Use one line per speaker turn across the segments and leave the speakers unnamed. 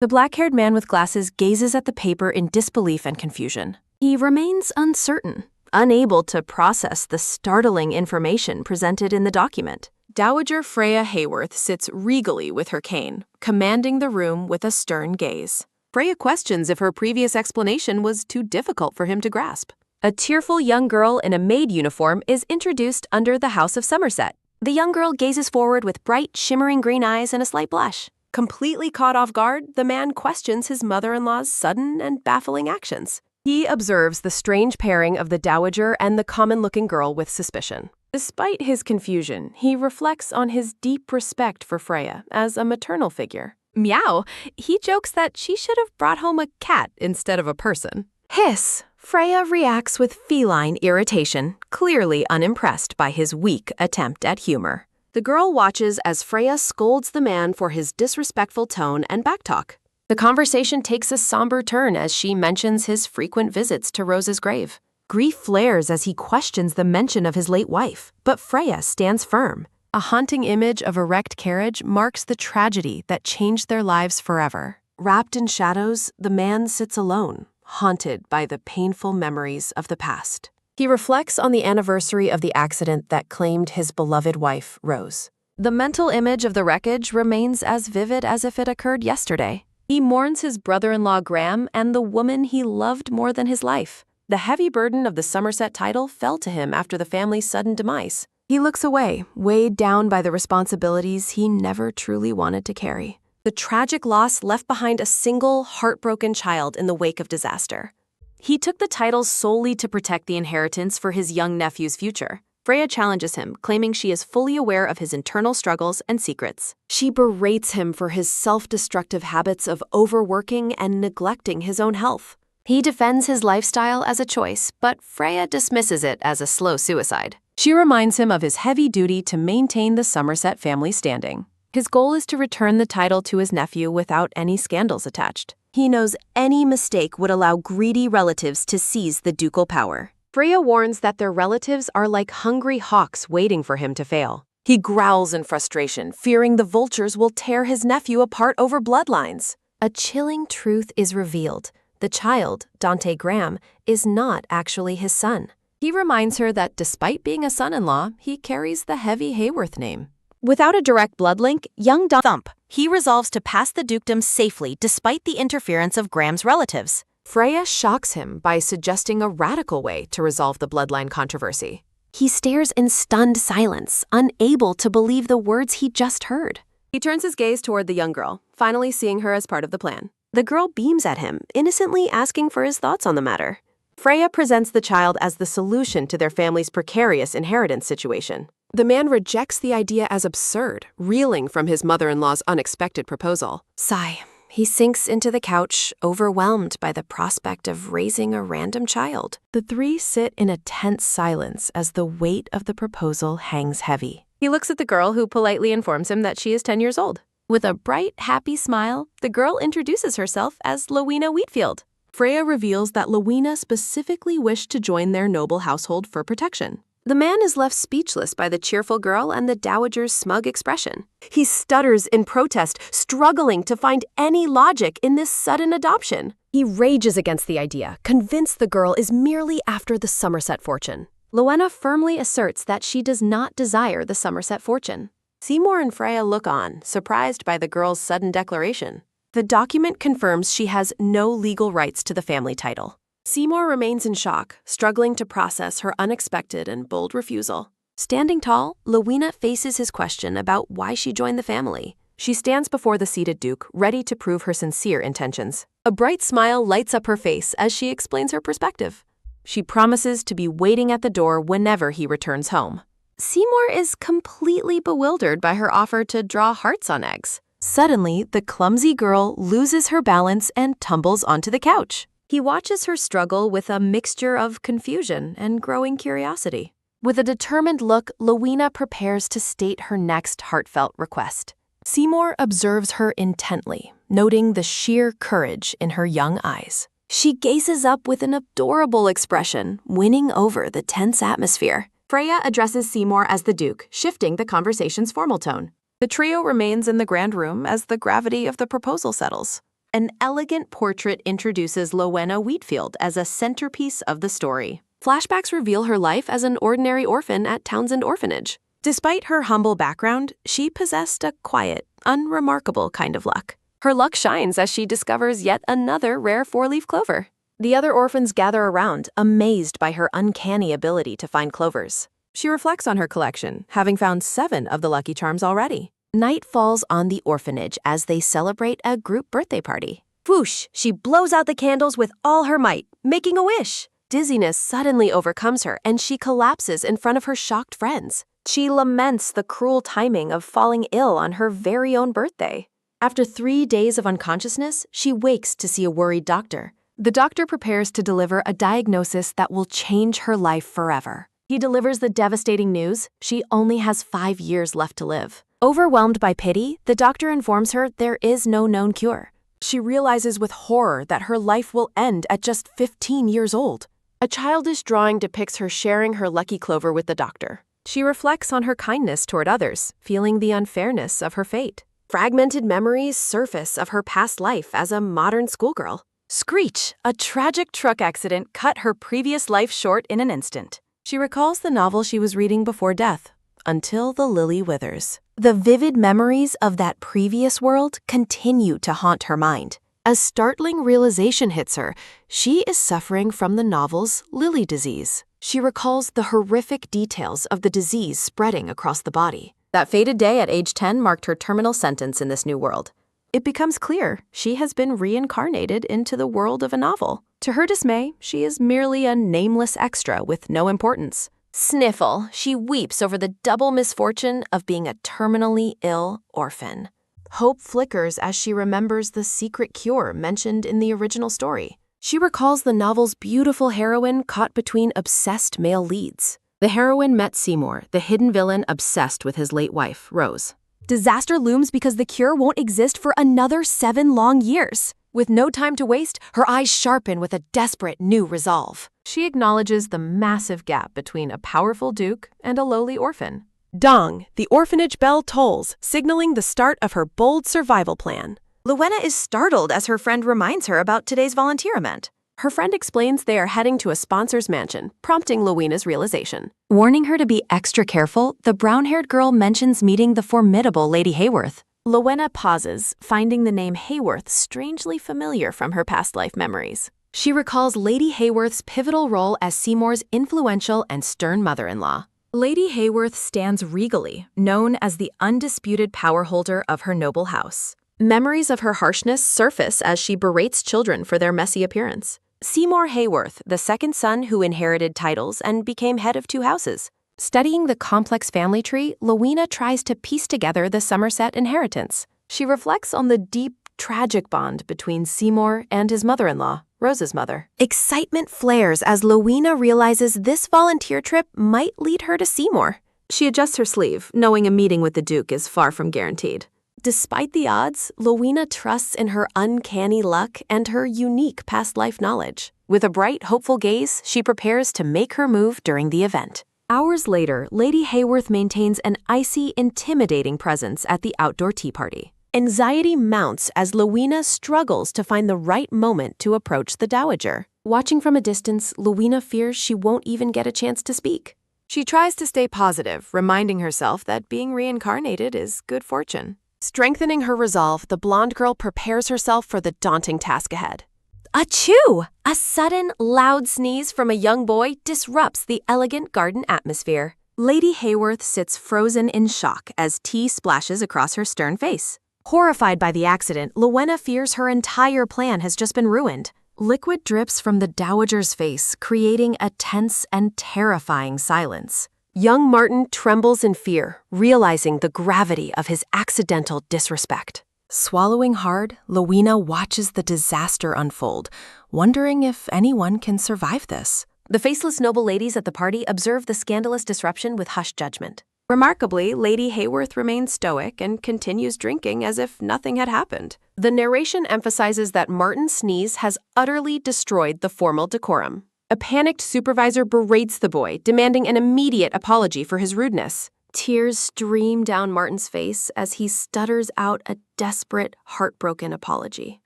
The black-haired man with glasses gazes at the paper in disbelief and confusion. He remains uncertain, unable to process the startling information presented in the document. Dowager Freya Hayworth sits regally with her cane, commanding the room with a stern gaze. Freya questions if her previous explanation was too difficult for him to grasp. A tearful young girl in a maid uniform is introduced under the House of Somerset. The young girl gazes forward with bright, shimmering green eyes and a slight blush. Completely caught off guard, the man questions his mother-in-law's sudden and baffling actions. He observes the strange pairing of the dowager and the common-looking girl with suspicion. Despite his confusion, he reflects on his deep respect for Freya as a maternal figure. Meow, he jokes that she should have brought home a cat instead of a person. Hiss, Freya reacts with feline irritation, clearly unimpressed by his weak attempt at humor. The girl watches as Freya scolds the man for his disrespectful tone and backtalk. The conversation takes a somber turn as she mentions his frequent visits to Rose's grave. Grief flares as he questions the mention of his late wife, but Freya stands firm. A haunting image of a wrecked carriage marks the tragedy that changed their lives forever. Wrapped in shadows, the man sits alone, haunted by the painful memories of the past. He reflects on the anniversary of the accident that claimed his beloved wife, Rose. The mental image of the wreckage remains as vivid as if it occurred yesterday. He mourns his brother-in-law Graham and the woman he loved more than his life. The heavy burden of the Somerset title fell to him after the family's sudden demise. He looks away, weighed down by the responsibilities he never truly wanted to carry. The tragic loss left behind a single, heartbroken child in the wake of disaster. He took the title solely to protect the inheritance for his young nephew's future. Freya challenges him, claiming she is fully aware of his internal struggles and secrets. She berates him for his self-destructive habits of overworking and neglecting his own health. He defends his lifestyle as a choice, but Freya dismisses it as a slow suicide. She reminds him of his heavy duty to maintain the Somerset family standing. His goal is to return the title to his nephew without any scandals attached. He knows any mistake would allow greedy relatives to seize the ducal power. Freya warns that their relatives are like hungry hawks waiting for him to fail. He growls in frustration, fearing the vultures will tear his nephew apart over bloodlines. A chilling truth is revealed. The child, Dante Graham, is not actually his son. He reminds her that despite being a son-in-law, he carries the heavy Hayworth name. Without a direct blood link, young Thump, he resolves to pass the dukedom safely despite the interference of Graham's relatives. Freya shocks him by suggesting a radical way to resolve the bloodline controversy. He stares in stunned silence, unable to believe the words he just heard. He turns his gaze toward the young girl, finally seeing her as part of the plan. The girl beams at him, innocently asking for his thoughts on the matter. Freya presents the child as the solution to their family's precarious inheritance situation. The man rejects the idea as absurd, reeling from his mother-in-law's unexpected proposal. Sigh. He sinks into the couch, overwhelmed by the prospect of raising a random child. The three sit in a tense silence as the weight of the proposal hangs heavy. He looks at the girl, who politely informs him that she is 10 years old. With a bright, happy smile, the girl introduces herself as Lowena Wheatfield. Freya reveals that Lowena specifically wished to join their noble household for protection. The man is left speechless by the cheerful girl and the dowager's smug expression. He stutters in protest, struggling to find any logic in this sudden adoption. He rages against the idea, convinced the girl is merely after the Somerset fortune. Lowena firmly asserts that she does not desire the Somerset fortune. Seymour and Freya look on, surprised by the girl's sudden declaration. The document confirms she has no legal rights to the family title. Seymour remains in shock, struggling to process her unexpected and bold refusal. Standing tall, Lowena faces his question about why she joined the family. She stands before the seated Duke, ready to prove her sincere intentions. A bright smile lights up her face as she explains her perspective. She promises to be waiting at the door whenever he returns home. Seymour is completely bewildered by her offer to draw hearts on eggs. Suddenly, the clumsy girl loses her balance and tumbles onto the couch. He watches her struggle with a mixture of confusion and growing curiosity. With a determined look, Lowena prepares to state her next heartfelt request. Seymour observes her intently, noting the sheer courage in her young eyes. She gazes up with an adorable expression, winning over the tense atmosphere. Freya addresses Seymour as the Duke, shifting the conversation's formal tone. The trio remains in the grand room as the gravity of the proposal settles. An elegant portrait introduces Lowena Wheatfield as a centerpiece of the story. Flashbacks reveal her life as an ordinary orphan at Townsend Orphanage. Despite her humble background, she possessed a quiet, unremarkable kind of luck. Her luck shines as she discovers yet another rare four-leaf clover. The other orphans gather around, amazed by her uncanny ability to find clovers. She reflects on her collection, having found 7 of the Lucky Charms already. Night falls on the orphanage as they celebrate a group birthday party. Whoosh! She blows out the candles with all her might, making a wish. Dizziness suddenly overcomes her and she collapses in front of her shocked friends. She laments the cruel timing of falling ill on her very own birthday. After 3 days of unconsciousness, she wakes to see a worried doctor. The doctor prepares to deliver a diagnosis that will change her life forever. He delivers the devastating news she only has 5 years left to live. Overwhelmed by pity, the doctor informs her there is no known cure. She realizes with horror that her life will end at just 15 years old. A childish drawing depicts her sharing her lucky clover with the doctor. She reflects on her kindness toward others, feeling the unfairness of her fate. Fragmented memories surface of her past life as a modern schoolgirl. Screech! A tragic truck accident cut her previous life short in an instant. She recalls the novel she was reading before death, Until the Lily Withers. The vivid memories of that previous world continue to haunt her mind. A startling realization hits her. She is suffering from the novel's Lily disease. She recalls the horrific details of the disease spreading across the body. That fated day at age 10 marked her terminal sentence in this new world. It becomes clear she has been reincarnated into the world of a novel. To her dismay, she is merely a nameless extra with no importance. Sniffle, she weeps over the double misfortune of being a terminally ill orphan. Hope flickers as she remembers the secret cure mentioned in the original story. She recalls the novel's beautiful heroine caught between obsessed male leads. The heroine met Seymour, the hidden villain obsessed with his late wife, Rose. Disaster looms because the cure won't exist for another 7 long years. With no time to waste, her eyes sharpen with a desperate new resolve. She acknowledges the massive gap between a powerful duke and a lowly orphan. Dong, the orphanage bell tolls, signaling the start of her bold survival plan. Lowena is startled as her friend reminds her about today's volunteer event. Her friend explains they are heading to a sponsor's mansion, prompting Lowena's realization. Warning her to be extra careful, the brown-haired girl mentions meeting the formidable Lady Hayworth. Lowena pauses, finding the name Hayworth strangely familiar from her past life memories. She recalls Lady Hayworth's pivotal role as Seymour's influential and stern mother-in-law. Lady Hayworth stands regally, known as the undisputed power holder of her noble house. Memories of her harshness surface as she berates children for their messy appearance. Seymour Hayworth, the second son who inherited titles and became head of 2 houses. Studying the complex family tree, Lowena tries to piece together the Somerset inheritance. She reflects on the deep, tragic bond between Seymour and his mother-in-law, Rose's mother. Excitement flares as Lowena realizes this volunteer trip might lead her to Seymour. She adjusts her sleeve, knowing a meeting with the Duke is far from guaranteed. Despite the odds, Lowena trusts in her uncanny luck and her unique past life knowledge. With a bright, hopeful gaze, she prepares to make her move during the event. Hours later, Lady Hayworth maintains an icy, intimidating presence at the outdoor tea party. Anxiety mounts as Lowena struggles to find the right moment to approach the dowager. Watching from a distance, Lowena fears she won't even get a chance to speak. She tries to stay positive, reminding herself that being reincarnated is good fortune. Strengthening her resolve, the blonde girl prepares herself for the daunting task ahead. Achoo! A sudden, loud sneeze from a young boy disrupts the elegant garden atmosphere. Lady Hayworth sits frozen in shock as tea splashes across her stern face. Horrified by the accident, Lowena fears her entire plan has just been ruined. Liquid drips from the dowager's face, creating a tense and terrifying silence. Young Martin trembles in fear, realizing the gravity of his accidental disrespect. Swallowing hard, Lowena watches the disaster unfold, wondering if anyone can survive this. The faceless noble ladies at the party observe the scandalous disruption with hushed judgment. Remarkably, Lady Hayworth remains stoic and continues drinking as if nothing had happened. The narration emphasizes that Martin's sneeze has utterly destroyed the formal decorum. A panicked supervisor berates the boy, demanding an immediate apology for his rudeness. Tears stream down Martin's face as he stutters out a desperate, heartbroken apology.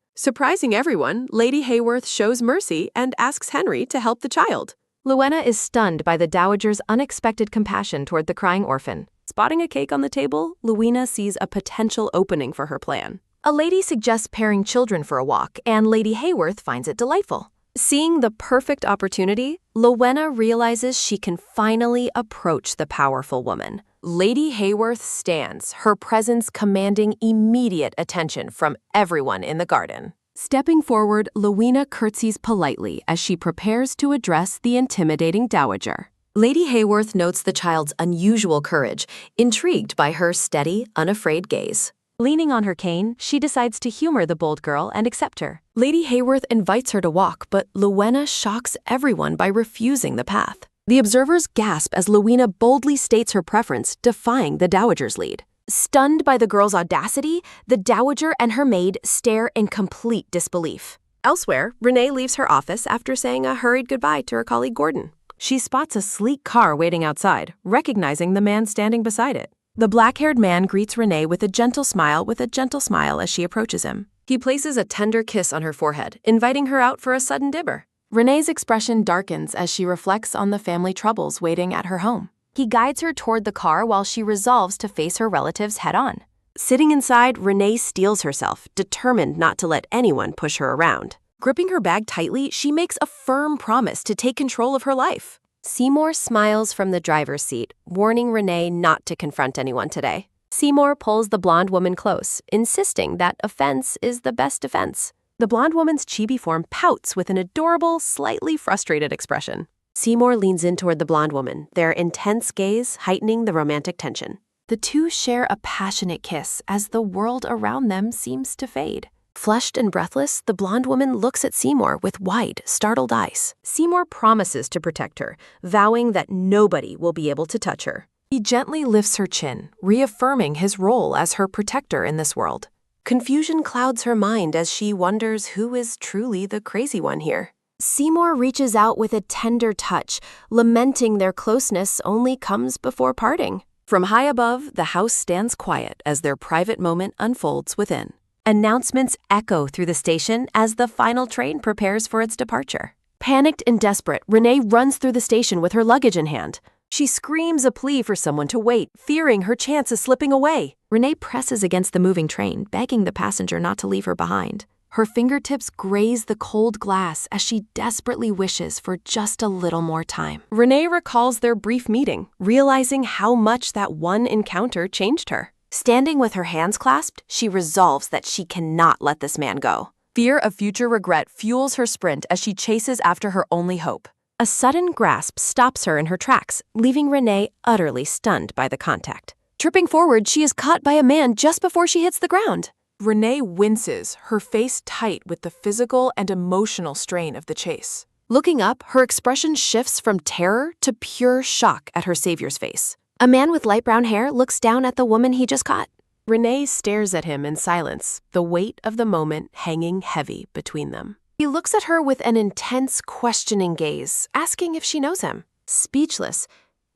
Surprising everyone, Lady Hayworth shows mercy and asks Henry to help the child. Luena is stunned by the dowager's unexpected compassion toward the crying orphan. Spotting a cake on the table, Luena sees a potential opening for her plan. A lady suggests pairing children for a walk, and Lady Hayworth finds it delightful. Seeing the perfect opportunity, Luena realizes she can finally approach the powerful woman. Lady Hayworth stands, her presence commanding immediate attention from everyone in the garden. Stepping forward, Luena curtsies politely as she prepares to address the intimidating dowager. Lady Hayworth notes the child's unusual courage, intrigued by her steady, unafraid gaze. Leaning on her cane, she decides to humor the bold girl and accept her. Lady Hayworth invites her to walk, but Luena shocks everyone by refusing the path. The observers gasp as Luena boldly states her preference, defying the dowager's lead. Stunned by the girl's audacity, the dowager and her maid stare in complete disbelief. Elsewhere, Renee leaves her office after saying a hurried goodbye to her colleague Gordon. She spots a sleek car waiting outside, recognizing the man standing beside it. The black-haired man greets Renee with a gentle smile as she approaches him. He places a tender kiss on her forehead, inviting her out for a sudden dibber. Renee's expression darkens as she reflects on the family troubles waiting at her home. He guides her toward the car while she resolves to face her relatives head-on. Sitting inside, Renee steels herself, determined not to let anyone push her around. Gripping her bag tightly, she makes a firm promise to take control of her life. Seymour smiles from the driver's seat, warning Renee not to confront anyone today. Seymour pulls the blonde woman close, insisting that offense is the best defense. The blonde woman's chibi form pouts with an adorable, slightly frustrated expression. Seymour leans in toward the blonde woman, their intense gaze heightening the romantic tension. The two share a passionate kiss as the world around them seems to fade. Flushed and breathless, the blonde woman looks at Seymour with wide, startled eyes. Seymour promises to protect her, vowing that nobody will be able to touch her. He gently lifts her chin, reaffirming his role as her protector in this world. Confusion clouds her mind as she wonders who is truly the crazy one here. Seymour reaches out with a tender touch, lamenting their closeness only comes before parting. From high above, the house stands quiet as their private moment unfolds within. Announcements echo through the station as the final train prepares for its departure. Panicked and desperate, Renee runs through the station with her luggage in hand. She screams a plea for someone to wait, fearing her chance is slipping away. Renee presses against the moving train, begging the passenger not to leave her behind. Her fingertips graze the cold glass as she desperately wishes for just a little more time. Renee recalls their brief meeting, realizing how much that one encounter changed her. Standing with her hands clasped, she resolves that she cannot let this man go. Fear of future regret fuels her sprint as she chases after her only hope. A sudden grasp stops her in her tracks, leaving Renee utterly stunned by the contact. Tripping forward, she is caught by a man just before she hits the ground. Renee winces, her face tight with the physical and emotional strain of the chase. Looking up, her expression shifts from terror to pure shock at her savior's face. A man with light brown hair looks down at the woman he just caught. Renee stares at him in silence, the weight of the moment hanging heavy between them. He looks at her with an intense, questioning gaze, asking if she knows him. Speechless,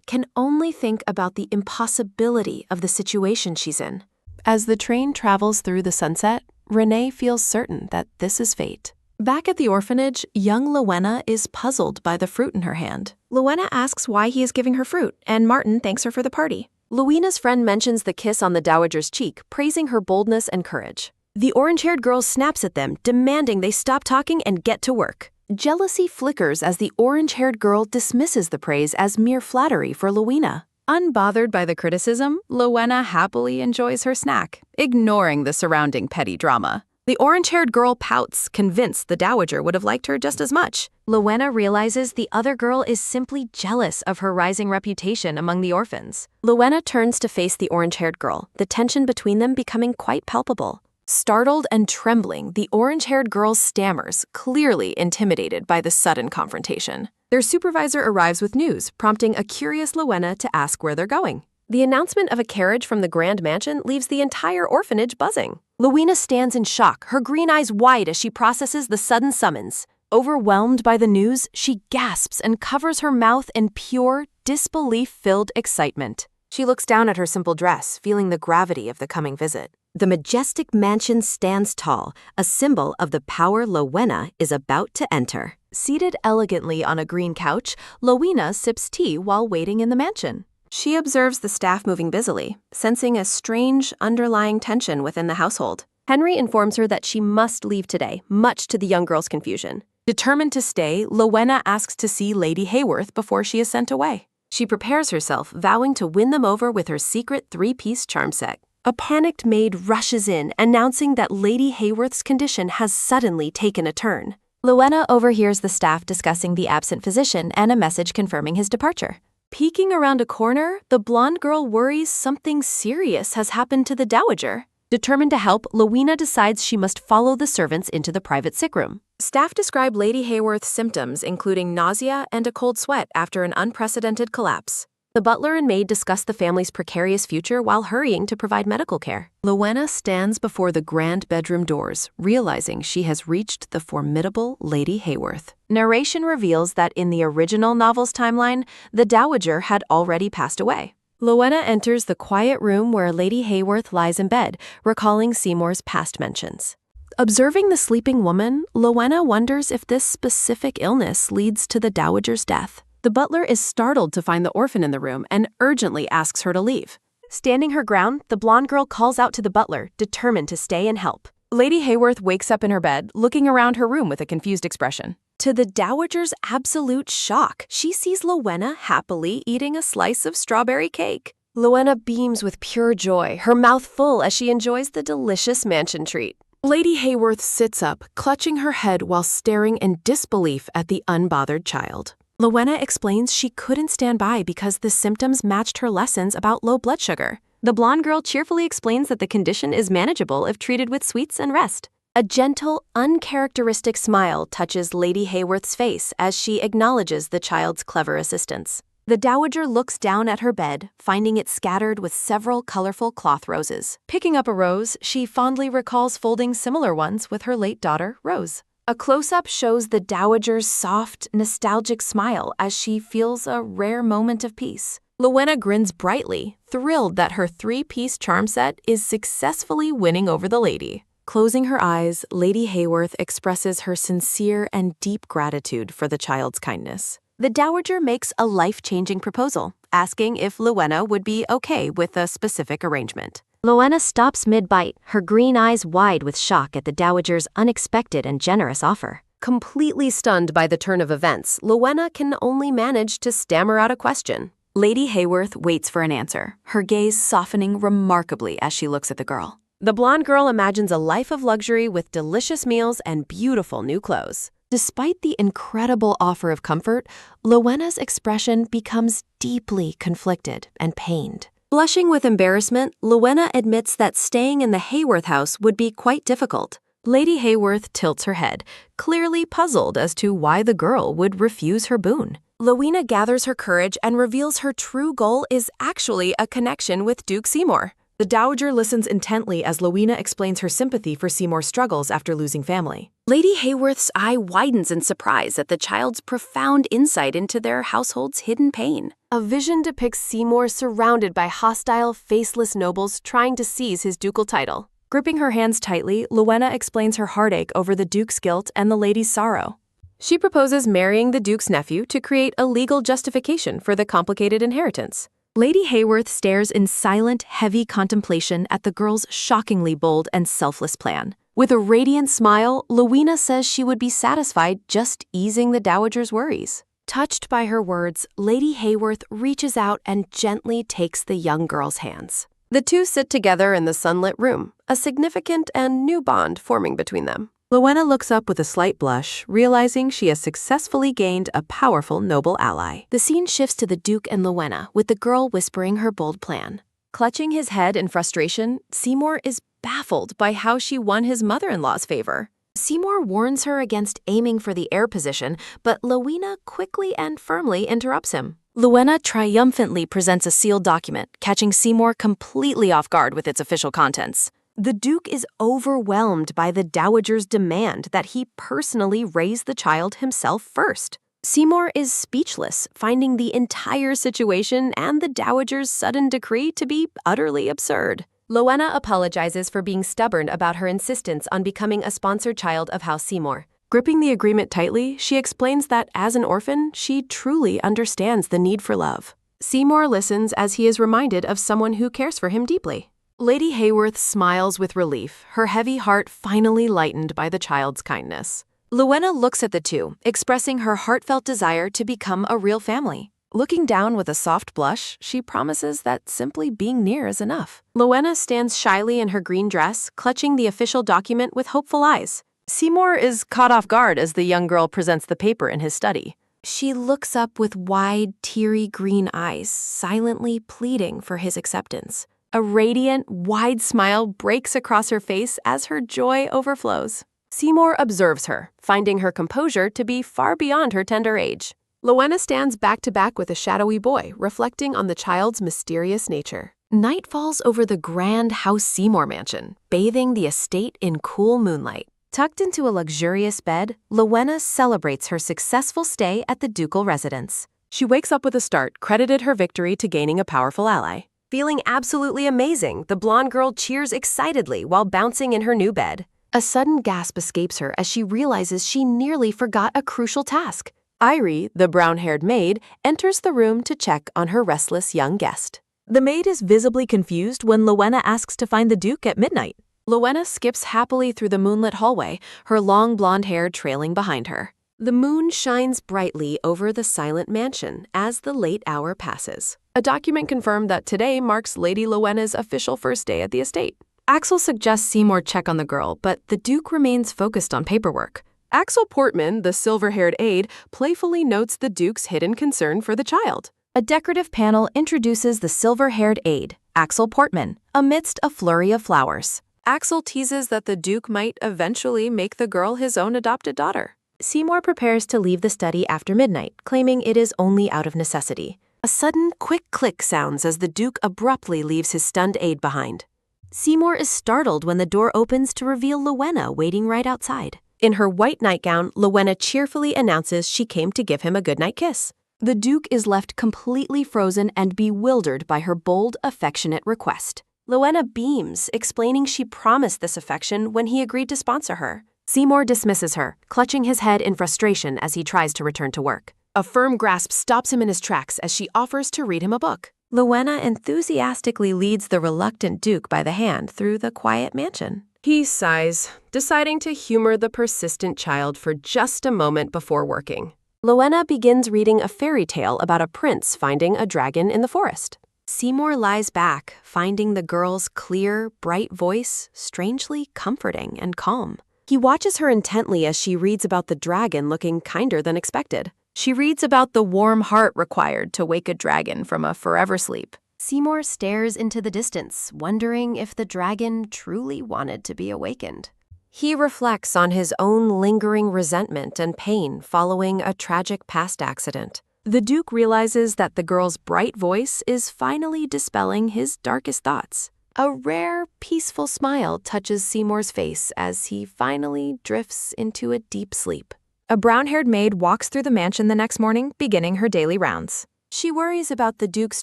can only think about the impossibility of the situation she's in. As the train travels through the sunset, Renee feels certain that this is fate. Back at the orphanage, young Luena is puzzled by the fruit in her hand. Luena asks why he is giving her fruit, and Martin thanks her for the party. Luena's friend mentions the kiss on the dowager's cheek, praising her boldness and courage. The orange-haired girl snaps at them, demanding they stop talking and get to work. Jealousy flickers as the orange-haired girl dismisses the praise as mere flattery for Luena. Unbothered by the criticism, Luena happily enjoys her snack, ignoring the surrounding petty drama. The orange-haired girl pouts, convinced the dowager would have liked her just as much. Luena realizes the other girl is simply jealous of her rising reputation among the orphans. Luena turns to face the orange-haired girl, the tension between them becoming quite palpable. Startled and trembling, the orange-haired girl stammers, clearly intimidated by the sudden confrontation. Their supervisor arrives with news, prompting a curious Luena to ask where they're going. The announcement of a carriage from the Grand Mansion leaves the entire orphanage buzzing. Luena stands in shock, her green eyes wide as she processes the sudden summons. Overwhelmed by the news, she gasps and covers her mouth in pure, disbelief-filled excitement. She looks down at her simple dress, feeling the gravity of the coming visit. The majestic mansion stands tall, a symbol of the power Lowena is about to enter. Seated elegantly on a green couch, Lowena sips tea while waiting in the mansion. She observes the staff moving busily, sensing a strange underlying tension within the household. Henry informs her that she must leave today, much to the young girl's confusion. Determined to stay, Lowena asks to see Lady Hayworth before she is sent away. She prepares herself, vowing to win them over with her secret three-piece charm set. A panicked maid rushes in, announcing that Lady Hayworth's condition has suddenly taken a turn. Lowena overhears the staff discussing the absent physician and a message confirming his departure. Peeking around a corner, the blonde girl worries something serious has happened to the dowager. Determined to help, Lowena decides she must follow the servants into the private sick room. Staff describe Lady Hayworth's symptoms, including nausea and a cold sweat after an unprecedented collapse. The butler and maid discuss the family's precarious future while hurrying to provide medical care. Lowena stands before the grand bedroom doors, realizing she has reached the formidable Lady Hayworth. Narration reveals that in the original novel's timeline, the dowager had already passed away. Lowena enters the quiet room where Lady Hayworth lies in bed, recalling Seymour's past mentions. Observing the sleeping woman, Lowena wonders if this specific illness leads to the dowager's death. The butler is startled to find the orphan in the room and urgently asks her to leave. Standing her ground, the blonde girl calls out to the butler, determined to stay and help. Lady Hayworth wakes up in her bed, looking around her room with a confused expression. To the dowager's absolute shock, she sees Lowena happily eating a slice of strawberry cake. Lowena beams with pure joy, her mouth full as she enjoys the delicious mansion treat. Lady Hayworth sits up, clutching her head while staring in disbelief at the unbothered child. Lowena explains she couldn't stand by because the symptoms matched her lessons about low blood sugar. The blonde girl cheerfully explains that the condition is manageable if treated with sweets and rest. A gentle, uncharacteristic smile touches Lady Hayworth's face as she acknowledges the child's clever assistance. The dowager looks down at her bed, finding it scattered with several colorful cloth roses. Picking up a rose, she fondly recalls folding similar ones with her late daughter, Rose. A close-up shows the dowager's soft, nostalgic smile as she feels a rare moment of peace. Lowena grins brightly, thrilled that her three-piece charm set is successfully winning over the lady. Closing her eyes, Lady Hayworth expresses her sincere and deep gratitude for the child's kindness. The dowager makes a life-changing proposal, asking if Lowena would be okay with a specific arrangement. Lowena stops mid-bite, her green eyes wide with shock at the dowager's unexpected and generous offer. Completely stunned by the turn of events, Lowena can only manage to stammer out a question. Lady Hayworth waits for an answer, her gaze softening remarkably as she looks at the girl. The blonde girl imagines a life of luxury with delicious meals and beautiful new clothes. Despite the incredible offer of comfort, Lowena's expression becomes deeply conflicted and pained. Blushing with embarrassment, Lowena admits that staying in the Hayworth house would be quite difficult. Lady Hayworth tilts her head, clearly puzzled as to why the girl would refuse her boon. Lowena gathers her courage and reveals her true goal is actually a connection with Duke Seymour. The dowager listens intently as Lowena explains her sympathy for Seymour's struggles after losing family. Lady Hayworth's eye widens in surprise at the child's profound insight into their household's hidden pain. A vision depicts Seymour surrounded by hostile, faceless nobles trying to seize his ducal title. Gripping her hands tightly, Lowena explains her heartache over the Duke's guilt and the lady's sorrow. She proposes marrying the Duke's nephew to create a legal justification for the complicated inheritance. Lady Hayworth stares in silent, heavy contemplation at the girl's shockingly bold and selfless plan. With a radiant smile, Lowena says she would be satisfied just easing the dowager's worries. Touched by her words, Lady Hayworth reaches out and gently takes the young girl's hands. The two sit together in the sunlit room, a significant and new bond forming between them. Lowena looks up with a slight blush, realizing she has successfully gained a powerful noble ally. The scene shifts to the Duke and Lowena, with the girl whispering her bold plan. Clutching his head in frustration, Seymour is baffled by how she won his mother-in-law's favor. Seymour warns her against aiming for the heir position, but Lowena quickly and firmly interrupts him. Lowena triumphantly presents a sealed document, catching Seymour completely off guard with its official contents. The Duke is overwhelmed by the dowager's demand that he personally raise the child himself first. Seymour is speechless, finding the entire situation and the dowager's sudden decree to be utterly absurd. Lowenna apologizes for being stubborn about her insistence on becoming a sponsored child of House Seymour. Gripping the agreement tightly, she explains that as an orphan, she truly understands the need for love. Seymour listens as he is reminded of someone who cares for him deeply. Lady Hayworth smiles with relief, her heavy heart finally lightened by the child's kindness. Lowenna looks at the two, expressing her heartfelt desire to become a real family. Looking down with a soft blush, she promises that simply being near is enough. Lowenna stands shyly in her green dress, clutching the official document with hopeful eyes. Seymour is caught off guard as the young girl presents the paper in his study. She looks up with wide, teary green eyes, silently pleading for his acceptance. A radiant, wide smile breaks across her face as her joy overflows. Seymour observes her, finding her composure to be far beyond her tender age. Lowenna stands back to back with a shadowy boy, reflecting on the child's mysterious nature. Night falls over the grand House Seymour mansion, bathing the estate in cool moonlight. Tucked into a luxurious bed, Lowenna celebrates her successful stay at the ducal residence. She wakes up with a start, credited her victory to gaining a powerful ally. Feeling absolutely amazing, the blonde girl cheers excitedly while bouncing in her new bed. A sudden gasp escapes her as she realizes she nearly forgot a crucial task. Irie, the brown-haired maid, enters the room to check on her restless young guest. The maid is visibly confused when Lowenna asks to find the Duke at midnight. Lowenna skips happily through the moonlit hallway, her long blonde hair trailing behind her. The moon shines brightly over the silent mansion as the late hour passes. A document confirmed that today marks Lady Lowenna's official first day at the estate. Axel suggests Seymour check on the girl, but the Duke remains focused on paperwork. Axel Portman, the silver-haired aide, playfully notes the Duke's hidden concern for the child. A decorative panel introduces the silver-haired aide, Axel Portman, amidst a flurry of flowers. Axel teases that the Duke might eventually make the girl his own adopted daughter. Seymour prepares to leave the study after midnight, claiming it is only out of necessity. A sudden, quick click sounds as the Duke abruptly leaves his stunned aide behind. Seymour is startled when the door opens to reveal Lowenna waiting right outside. In her white nightgown, Lowenna cheerfully announces she came to give him a goodnight kiss. The Duke is left completely frozen and bewildered by her bold, affectionate request. Lowenna beams, explaining she promised this affection when he agreed to sponsor her. Seymour dismisses her, clutching his head in frustration as he tries to return to work. A firm grasp stops him in his tracks as she offers to read him a book. Lowenna enthusiastically leads the reluctant Duke by the hand through the quiet mansion. He sighs, deciding to humor the persistent child for just a moment before working. Lowenna begins reading a fairy tale about a prince finding a dragon in the forest. Seymour lies back, finding the girl's clear, bright voice strangely comforting and calm. He watches her intently as she reads about the dragon looking kinder than expected. She reads about the warm heart required to wake a dragon from a forever sleep. Seymour stares into the distance, wondering if the dragon truly wanted to be awakened. He reflects on his own lingering resentment and pain following a tragic past accident. The Duke realizes that the girl's bright voice is finally dispelling his darkest thoughts. A rare, peaceful smile touches Seymour's face as he finally drifts into a deep sleep. A brown-haired maid walks through the mansion the next morning, beginning her daily rounds. She worries about the Duke's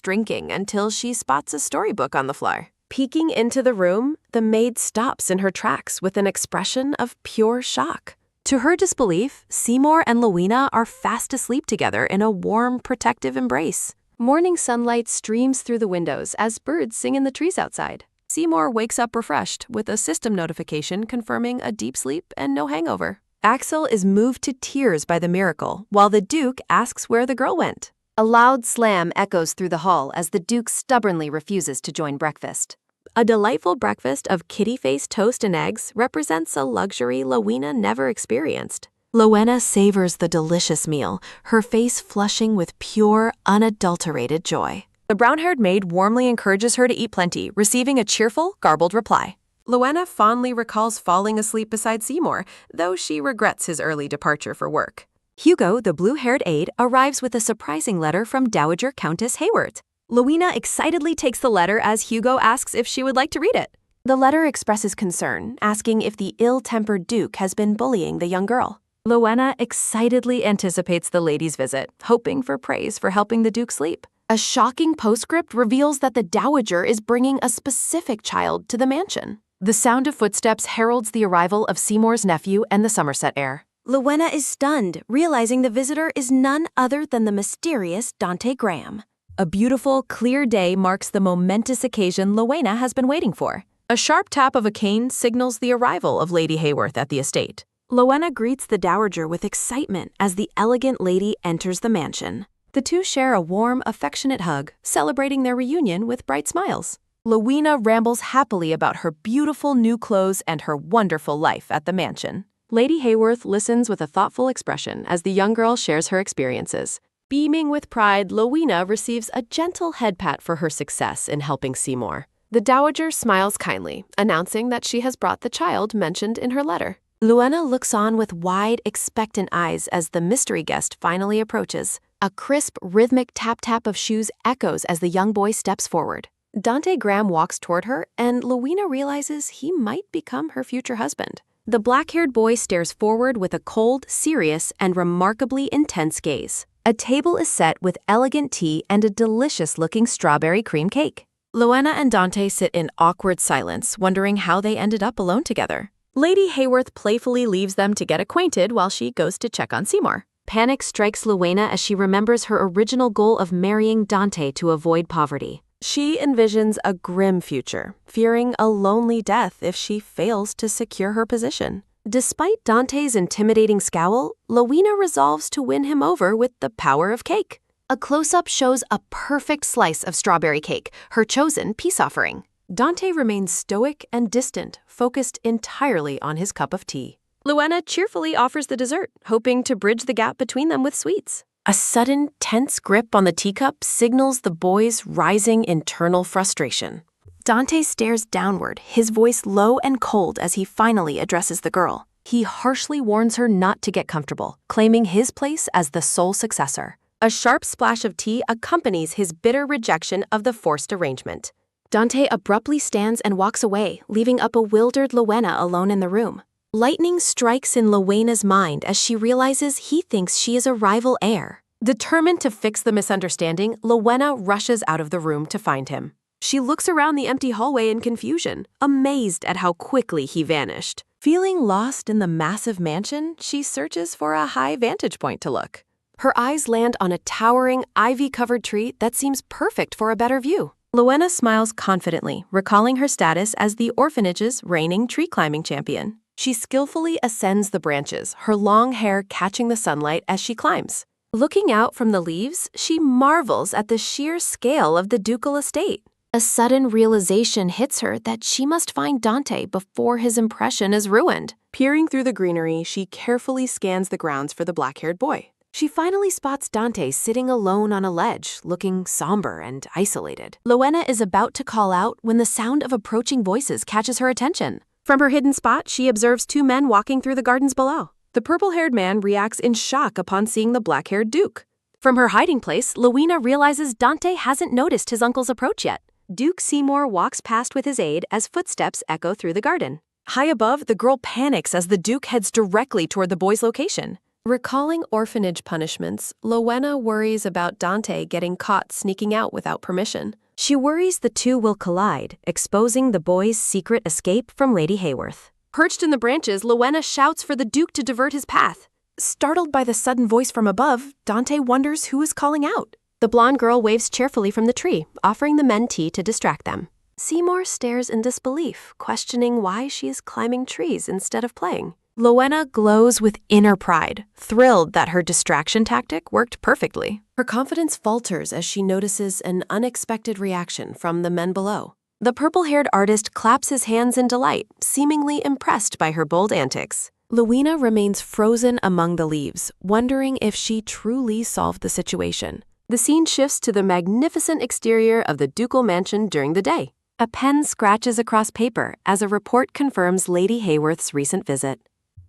drinking until she spots a storybook on the floor. Peeking into the room, the maid stops in her tracks with an expression of pure shock. To her disbelief, Seymour and Lowenna are fast asleep together in a warm, protective embrace. Morning sunlight streams through the windows as birds sing in the trees outside. Seymour wakes up refreshed with a system notification confirming a deep sleep and no hangover. Axel is moved to tears by the miracle, while the Duke asks where the girl went. A loud slam echoes through the hall as the Duke stubbornly refuses to join breakfast. A delightful breakfast of kitty-faced toast and eggs represents a luxury Lowenna never experienced. Lowenna savors the delicious meal, her face flushing with pure, unadulterated joy. The brown-haired maid warmly encourages her to eat plenty, receiving a cheerful, garbled reply. Lowenna fondly recalls falling asleep beside Seymour, though she regrets his early departure for work. Hugo, the blue-haired aide, arrives with a surprising letter from Dowager Countess Hayworth. Lowenna excitedly takes the letter as Hugo asks if she would like to read it. The letter expresses concern, asking if the ill-tempered Duke has been bullying the young girl. Lowenna excitedly anticipates the lady's visit, hoping for praise for helping the Duke sleep. A shocking postscript reveals that the dowager is bringing a specific child to the mansion. The sound of footsteps heralds the arrival of Seymour's nephew and the Somerset heir. Lowena is stunned, realizing the visitor is none other than the mysterious Dante Graham. A beautiful, clear day marks the momentous occasion Lowena has been waiting for. A sharp tap of a cane signals the arrival of Lady Hayworth at the estate. Lowena greets the dowager with excitement as the elegant lady enters the mansion. The two share a warm, affectionate hug, celebrating their reunion with bright smiles. Lowena rambles happily about her beautiful new clothes and her wonderful life at the mansion. Lady Hayworth listens with a thoughtful expression as the young girl shares her experiences. Beaming with pride, Lowena receives a gentle head pat for her success in helping Seymour. The dowager smiles kindly, announcing that she has brought the child mentioned in her letter. Lowena looks on with wide, expectant eyes as the mystery guest finally approaches. A crisp, rhythmic tap-tap of shoes echoes as the young boy steps forward. Dante Graham walks toward her, and Lowena realizes he might become her future husband. The black-haired boy stares forward with a cold, serious, and remarkably intense gaze. A table is set with elegant tea and a delicious-looking strawberry cream cake. Lowena and Dante sit in awkward silence, wondering how they ended up alone together. Lady Hayworth playfully leaves them to get acquainted while she goes to check on Seymour. Panic strikes Lowena as she remembers her original goal of marrying Dante to avoid poverty. She envisions a grim future, fearing a lonely death if she fails to secure her position. Despite Dante's intimidating scowl, Lowena resolves to win him over with the power of cake. A close-up shows a perfect slice of strawberry cake, her chosen peace offering. Dante remains stoic and distant, focused entirely on his cup of tea. Lowena cheerfully offers the dessert, hoping to bridge the gap between them with sweets. A sudden, tense grip on the teacup signals the boy's rising internal frustration. Dante stares downward, his voice low and cold as he finally addresses the girl. He harshly warns her not to get comfortable, claiming his place as the sole successor. A sharp splash of tea accompanies his bitter rejection of the forced arrangement. Dante abruptly stands and walks away, leaving a bewildered Lowena alone in the room. Lightning strikes in Lowena's mind as she realizes he thinks she is a rival heir. Determined to fix the misunderstanding, Lowena rushes out of the room to find him. She looks around the empty hallway in confusion, amazed at how quickly he vanished. Feeling lost in the massive mansion, she searches for a high vantage point to look. Her eyes land on a towering, ivy-covered tree that seems perfect for a better view. Lowena smiles confidently, recalling her status as the orphanage's reigning tree-climbing champion. She skillfully ascends the branches, her long hair catching the sunlight as she climbs. Looking out from the leaves, she marvels at the sheer scale of the ducal estate. A sudden realization hits her that she must find Dante before his impression is ruined. Peering through the greenery, she carefully scans the grounds for the black-haired boy. She finally spots Dante sitting alone on a ledge, looking somber and isolated. Lowena is about to call out when the sound of approaching voices catches her attention. From her hidden spot, she observes two men walking through the gardens below. The purple-haired man reacts in shock upon seeing the black-haired Duke. From her hiding place, Lowena realizes Dante hasn't noticed his uncle's approach yet. Duke Seymour walks past with his aide as footsteps echo through the garden. High above, the girl panics as the Duke heads directly toward the boy's location. Recalling orphanage punishments, Lowena worries about Dante getting caught sneaking out without permission. She worries the two will collide, exposing the boy's secret escape from Lady Hayworth. Perched in the branches, Lowena shouts for the Duke to divert his path. Startled by the sudden voice from above, Dante wonders who is calling out. The blonde girl waves cheerfully from the tree, offering the men tea to distract them. Seymour stares in disbelief, questioning why she is climbing trees instead of playing. Lowena glows with inner pride, thrilled that her distraction tactic worked perfectly. Her confidence falters as she notices an unexpected reaction from the men below. The purple-haired artist claps his hands in delight, seemingly impressed by her bold antics. Lowena remains frozen among the leaves, wondering if she truly solved the situation. The scene shifts to the magnificent exterior of the ducal mansion during the day. A pen scratches across paper as a report confirms Lady Hayworth's recent visit.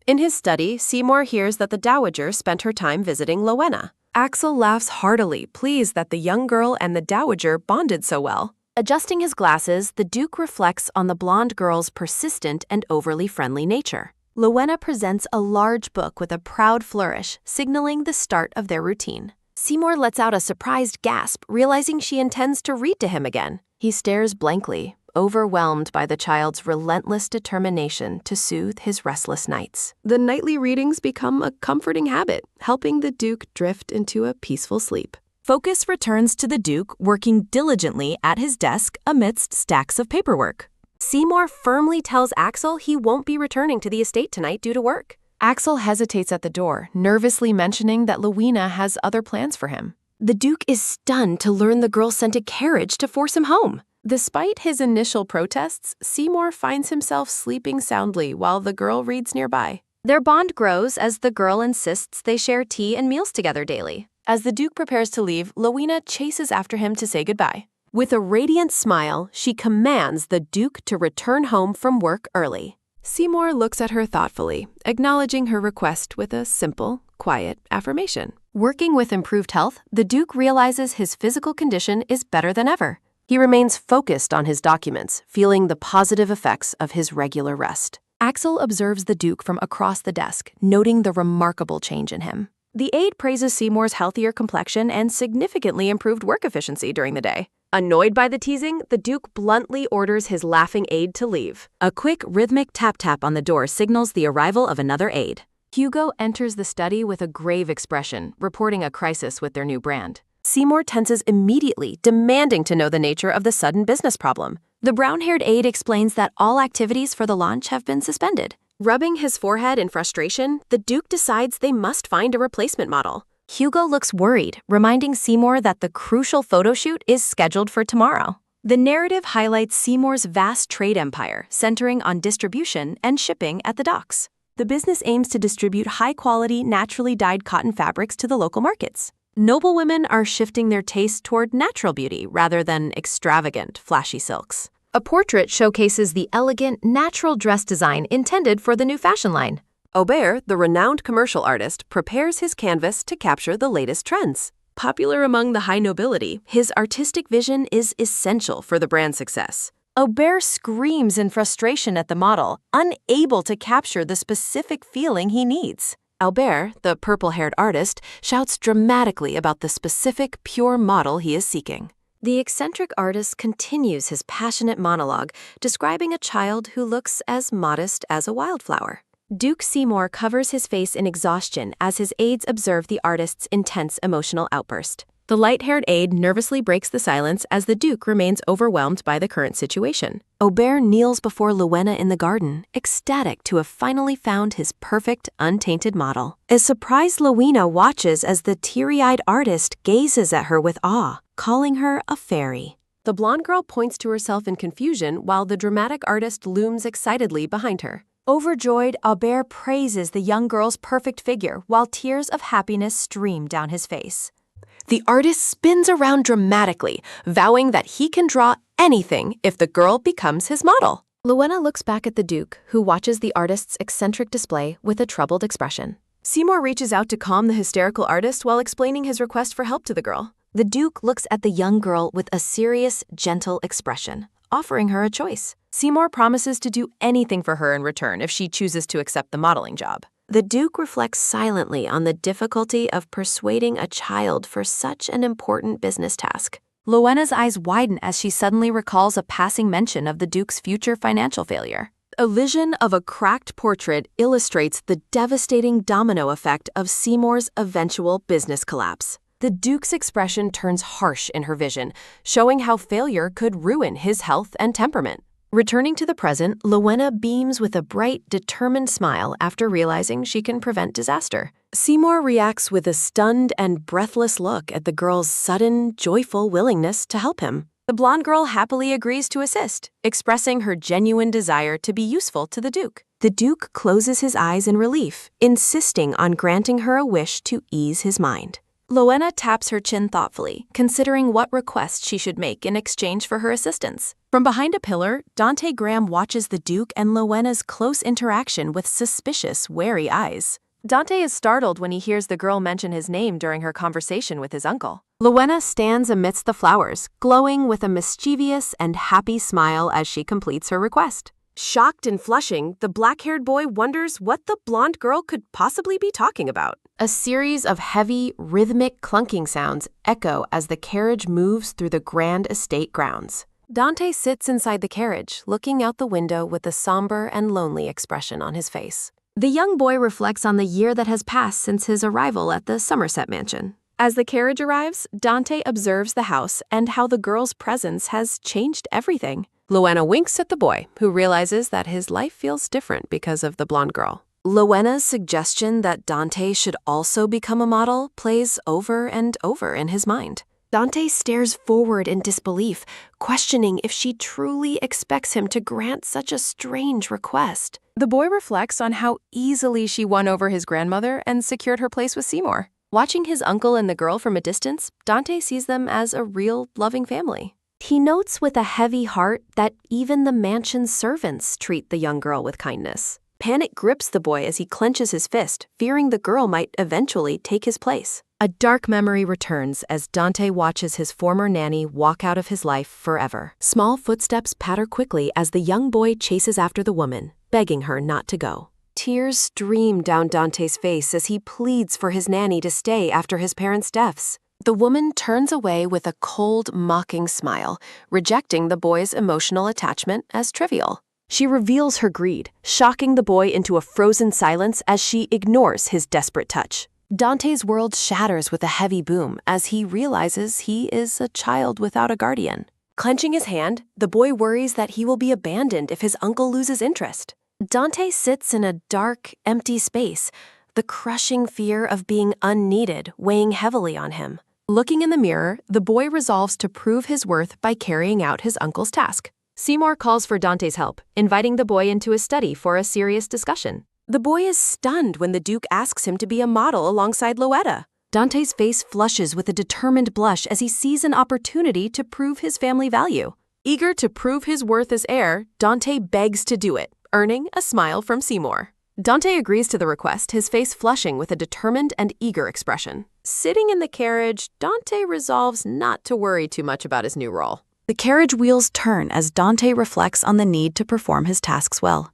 In his study, Seymour hears that the dowager spent her time visiting Lowena. Axel laughs heartily, pleased that the young girl and the dowager bonded so well. Adjusting his glasses, the Duke reflects on the blonde girl's persistent and overly friendly nature. Lowena presents a large book with a proud flourish, signaling the start of their routine. Seymour lets out a surprised gasp, realizing she intends to read to him again. He stares blankly, overwhelmed by the child's relentless determination to soothe his restless nights. The nightly readings become a comforting habit, helping the Duke drift into a peaceful sleep. Focus returns to the Duke working diligently at his desk amidst stacks of paperwork. Seymour firmly tells Axel he won't be returning to the estate tonight due to work. Axel hesitates at the door, nervously mentioning that Lowena has other plans for him. The Duke is stunned to learn the girl sent a carriage to force him home. Despite his initial protests, Seymour finds himself sleeping soundly while the girl reads nearby. Their bond grows as the girl insists they share tea and meals together daily. As the Duke prepares to leave, Lowena chases after him to say goodbye. With a radiant smile, she commands the Duke to return home from work early. Seymour looks at her thoughtfully, acknowledging her request with a simple, quiet affirmation. Working with improved health, the Duke realizes his physical condition is better than ever. He remains focused on his documents, feeling the positive effects of his regular rest. Axel observes the Duke from across the desk, noting the remarkable change in him. The aide praises Seymour's healthier complexion and significantly improved work efficiency during the day. Annoyed by the teasing, the Duke bluntly orders his laughing aide to leave. A quick, rhythmic tap-tap on the door signals the arrival of another aide. Hugo enters the study with a grave expression, reporting a crisis with their new brand. Seymour tenses immediately, demanding to know the nature of the sudden business problem. The brown-haired aide explains that all activities for the launch have been suspended. Rubbing his forehead in frustration, the Duke decides they must find a replacement model. Hugo looks worried, reminding Seymour that the crucial photo shoot is scheduled for tomorrow. The narrative highlights Seymour's vast trade empire, centering on distribution and shipping at the docks. The business aims to distribute high-quality, naturally dyed cotton fabrics to the local markets. Noblewomen are shifting their taste toward natural beauty rather than extravagant, flashy silks. A portrait showcases the elegant, natural dress design intended for the new fashion line. Aubert, the renowned commercial artist, prepares his canvas to capture the latest trends. Popular among the high nobility, his artistic vision is essential for the brand's success. Aubert screams in frustration at the model, unable to capture the specific feeling he needs. Albert, the purple-haired artist, shouts dramatically about the specific, pure model he is seeking. The eccentric artist continues his passionate monologue, describing a child who looks as modest as a wildflower. Duke Seymour covers his face in exhaustion as his aides observe the artist's intense emotional outburst. The light-haired aide nervously breaks the silence as the Duke remains overwhelmed by the current situation. Aubert kneels before Lowena in the garden, ecstatic to have finally found his perfect, untainted model. A surprised Lowena watches as the teary-eyed artist gazes at her with awe, calling her a fairy. The blonde girl points to herself in confusion while the dramatic artist looms excitedly behind her. Overjoyed, Aubert praises the young girl's perfect figure while tears of happiness stream down his face. The artist spins around dramatically, vowing that he can draw anything if the girl becomes his model. Lowena looks back at the Duke, who watches the artist's eccentric display with a troubled expression. Seymour reaches out to calm the hysterical artist while explaining his request for help to the girl. The Duke looks at the young girl with a serious, gentle expression, offering her a choice. Seymour promises to do anything for her in return if she chooses to accept the modeling job. The Duke reflects silently on the difficulty of persuading a child for such an important business task. Lowena's eyes widen as she suddenly recalls a passing mention of the Duke's future financial failure. A vision of a cracked portrait illustrates the devastating domino effect of Seymour's eventual business collapse. The Duke's expression turns harsh in her vision, showing how failure could ruin his health and temperament. Returning to the present, Lowena beams with a bright, determined smile after realizing she can prevent disaster. Seymour reacts with a stunned and breathless look at the girl's sudden, joyful willingness to help him. The blonde girl happily agrees to assist, expressing her genuine desire to be useful to the Duke. The Duke closes his eyes in relief, insisting on granting her a wish to ease his mind. Lowena taps her chin thoughtfully, considering what request she should make in exchange for her assistance. From behind a pillar, Dante Graham watches the Duke and Lowena's close interaction with suspicious, wary eyes. Dante is startled when he hears the girl mention his name during her conversation with his uncle. Lowena stands amidst the flowers, glowing with a mischievous and happy smile as she completes her request. Shocked and flushing, the black-haired boy wonders what the blonde girl could possibly be talking about. A series of heavy, rhythmic clunking sounds echo as the carriage moves through the grand estate grounds. Dante sits inside the carriage, looking out the window with a somber and lonely expression on his face. The young boy reflects on the year that has passed since his arrival at the Somerset mansion. As the carriage arrives, Dante observes the house and how the girl's presence has changed everything. Lowenna winks at the boy, who realizes that his life feels different because of the blonde girl. Lowenna's suggestion that Dante should also become a model plays over and over in his mind. Dante stares forward in disbelief, questioning if she truly expects him to grant such a strange request. The boy reflects on how easily she won over his grandmother and secured her place with Seymour. Watching his uncle and the girl from a distance, Dante sees them as a real, loving family. He notes with a heavy heart that even the mansion's servants treat the young girl with kindness. Panic grips the boy as he clenches his fist, fearing the girl might eventually take his place. A dark memory returns as Dante watches his former nanny walk out of his life forever. Small footsteps patter quickly as the young boy chases after the woman, begging her not to go. Tears stream down Dante's face as he pleads for his nanny to stay after his parents' deaths. The woman turns away with a cold, mocking smile, rejecting the boy's emotional attachment as trivial. She reveals her greed, shocking the boy into a frozen silence as she ignores his desperate touch. Dante's world shatters with a heavy boom as he realizes he is a child without a guardian. Clenching his hand, the boy worries that he will be abandoned if his uncle loses interest. Dante sits in a dark, empty space, the crushing fear of being unneeded weighing heavily on him. Looking in the mirror, the boy resolves to prove his worth by carrying out his uncle's task. Seymour calls for Dante's help, inviting the boy into his study for a serious discussion. The boy is stunned when the Duke asks him to be a model alongside Lowenna. Dante's face flushes with a determined blush as he sees an opportunity to prove his family value. Eager to prove his worth as heir, Dante begs to do it, earning a smile from Seymour. Dante agrees to the request, his face flushing with a determined and eager expression. Sitting in the carriage, Dante resolves not to worry too much about his new role. The carriage wheels turn as Dante reflects on the need to perform his tasks well.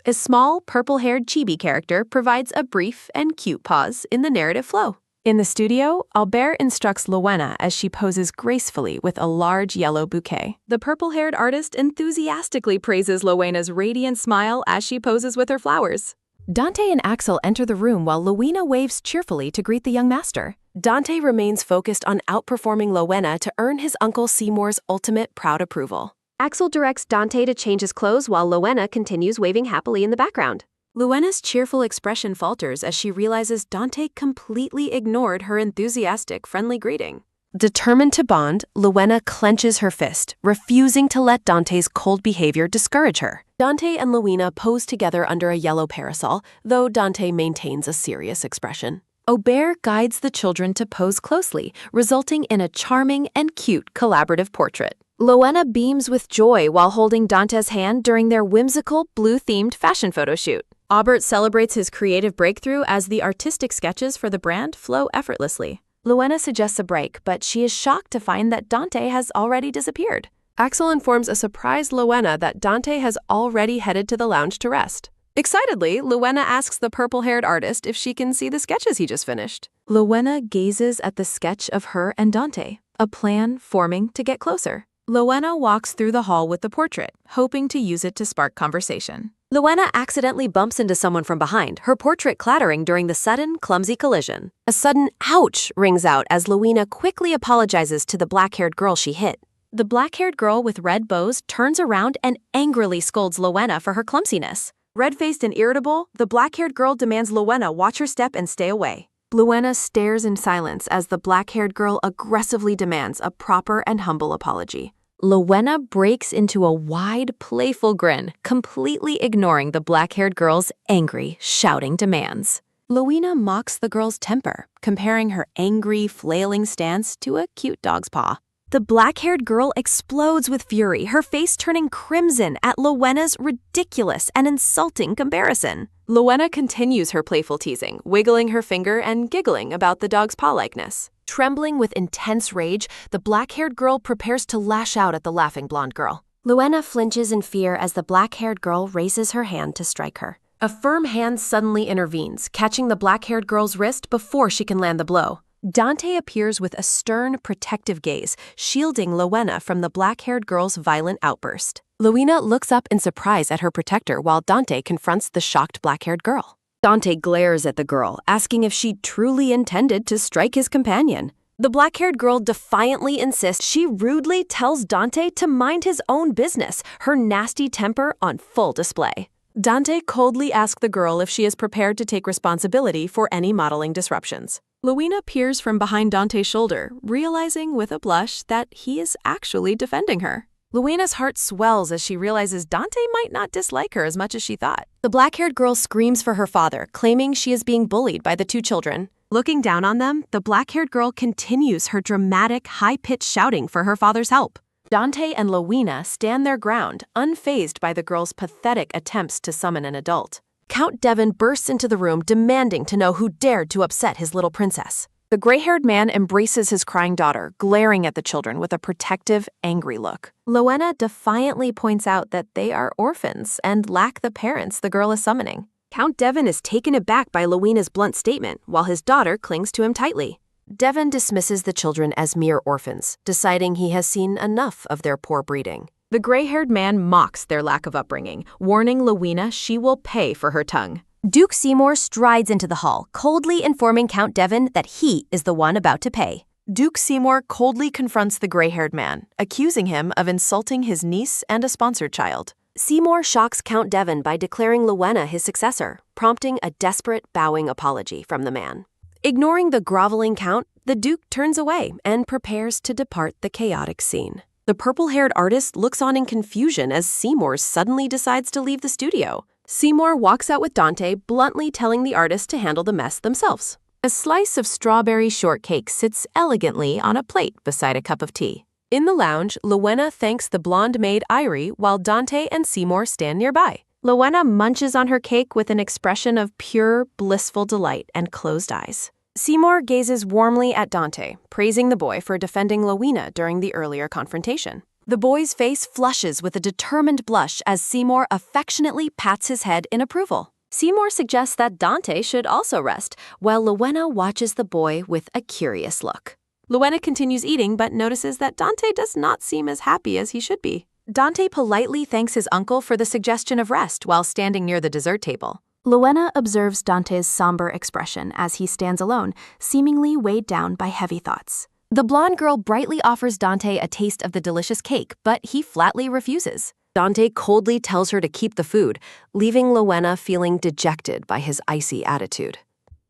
A small, purple-haired chibi character provides a brief and cute pause in the narrative flow. In the studio, Albert instructs Lowenna as she poses gracefully with a large yellow bouquet. The purple-haired artist enthusiastically praises Lowenna's radiant smile as she poses with her flowers. Dante and Axel enter the room while Lowenna waves cheerfully to greet the young master. Dante remains focused on outperforming Lowenna to earn his uncle Seymour's ultimate proud approval. Axel directs Dante to change his clothes while Lowenna continues waving happily in the background. Lowenna's cheerful expression falters as she realizes Dante completely ignored her enthusiastic, friendly greeting. Determined to bond, Lowenna clenches her fist, refusing to let Dante's cold behavior discourage her. Dante and Lowenna pose together under a yellow parasol, though Dante maintains a serious expression. Aubert guides the children to pose closely, resulting in a charming and cute collaborative portrait. Lowenna beams with joy while holding Dante's hand during their whimsical, blue-themed fashion photo shoot. Aubert celebrates his creative breakthrough as the artistic sketches for the brand flow effortlessly. Lowenna suggests a break, but she is shocked to find that Dante has already disappeared. Axel informs a surprised Lowenna that Dante has already headed to the lounge to rest. Excitedly, Lowenna asks the purple-haired artist if she can see the sketches he just finished. Lowenna gazes at the sketch of her and Dante, a plan forming to get closer. Lowenna walks through the hall with the portrait, hoping to use it to spark conversation. Lowenna accidentally bumps into someone from behind, her portrait clattering during the sudden, clumsy collision. A sudden ouch rings out as Lowenna quickly apologizes to the black-haired girl she hit. The black-haired girl with red bows turns around and angrily scolds Lowenna for her clumsiness. Red-faced and irritable, the black-haired girl demands Lowenna watch her step and stay away. Lowenna stares in silence as the black-haired girl aggressively demands a proper and humble apology. Lowenna breaks into a wide, playful grin, completely ignoring the black-haired girl's angry, shouting demands. Lowenna mocks the girl's temper, comparing her angry, flailing stance to a cute dog's paw. The black-haired girl explodes with fury, her face turning crimson at Lowenna's ridiculous and insulting comparison. Lowenna continues her playful teasing, wiggling her finger and giggling about the dog's paw-likeness. Trembling with intense rage, the black-haired girl prepares to lash out at the laughing blonde girl. Luena flinches in fear as the black-haired girl raises her hand to strike her. A firm hand suddenly intervenes, catching the black-haired girl's wrist before she can land the blow. Dante appears with a stern, protective gaze, shielding Luena from the black-haired girl's violent outburst. Luena looks up in surprise at her protector while Dante confronts the shocked black-haired girl. Dante glares at the girl, asking if she truly intended to strike his companion. The black-haired girl defiantly insists. She rudely tells Dante to mind his own business, her nasty temper on full display. Dante coldly asks the girl if she is prepared to take responsibility for any modeling disruptions. Luena peers from behind Dante's shoulder, realizing with a blush that he is actually defending her. Luena's heart swells as she realizes Dante might not dislike her as much as she thought. The black-haired girl screams for her father, claiming she is being bullied by the two children. Looking down on them, the black-haired girl continues her dramatic, high-pitched shouting for her father's help. Dante and Luena stand their ground, unfazed by the girl's pathetic attempts to summon an adult. Count Devon bursts into the room demanding to know who dared to upset his little princess. The gray-haired man embraces his crying daughter, glaring at the children with a protective, angry look. Luena defiantly points out that they are orphans and lack the parents the girl is summoning. Count Devon is taken aback by Luena's blunt statement, while his daughter clings to him tightly. Devon dismisses the children as mere orphans, deciding he has seen enough of their poor breeding. The gray-haired man mocks their lack of upbringing, warning Luena she will pay for her tongue. Duke Seymour strides into the hall, coldly informing Count Devon that he is the one about to pay. Duke Seymour coldly confronts the gray-haired man, accusing him of insulting his niece and a sponsored child. Seymour shocks Count Devon by declaring Luena his successor, prompting a desperate, bowing apology from the man. Ignoring the groveling Count, the Duke turns away and prepares to depart the chaotic scene. The purple-haired artist looks on in confusion as Seymour suddenly decides to leave the studio. Seymour walks out with Dante, bluntly telling the artist to handle the mess themselves. A slice of strawberry shortcake sits elegantly on a plate beside a cup of tea. In the lounge, Luena thanks the blonde maid Irie while Dante and Seymour stand nearby. Luena munches on her cake with an expression of pure, blissful delight and closed eyes. Seymour gazes warmly at Dante, praising the boy for defending Luena during the earlier confrontation. The boy's face flushes with a determined blush as Seymour affectionately pats his head in approval. Seymour suggests that Dante should also rest, while Luena watches the boy with a curious look. Luena continues eating but notices that Dante does not seem as happy as he should be. Dante politely thanks his uncle for the suggestion of rest while standing near the dessert table. Luena observes Dante's somber expression as he stands alone, seemingly weighed down by heavy thoughts. The blonde girl brightly offers Dante a taste of the delicious cake, but he flatly refuses. Dante coldly tells her to keep the food, leaving Luena feeling dejected by his icy attitude.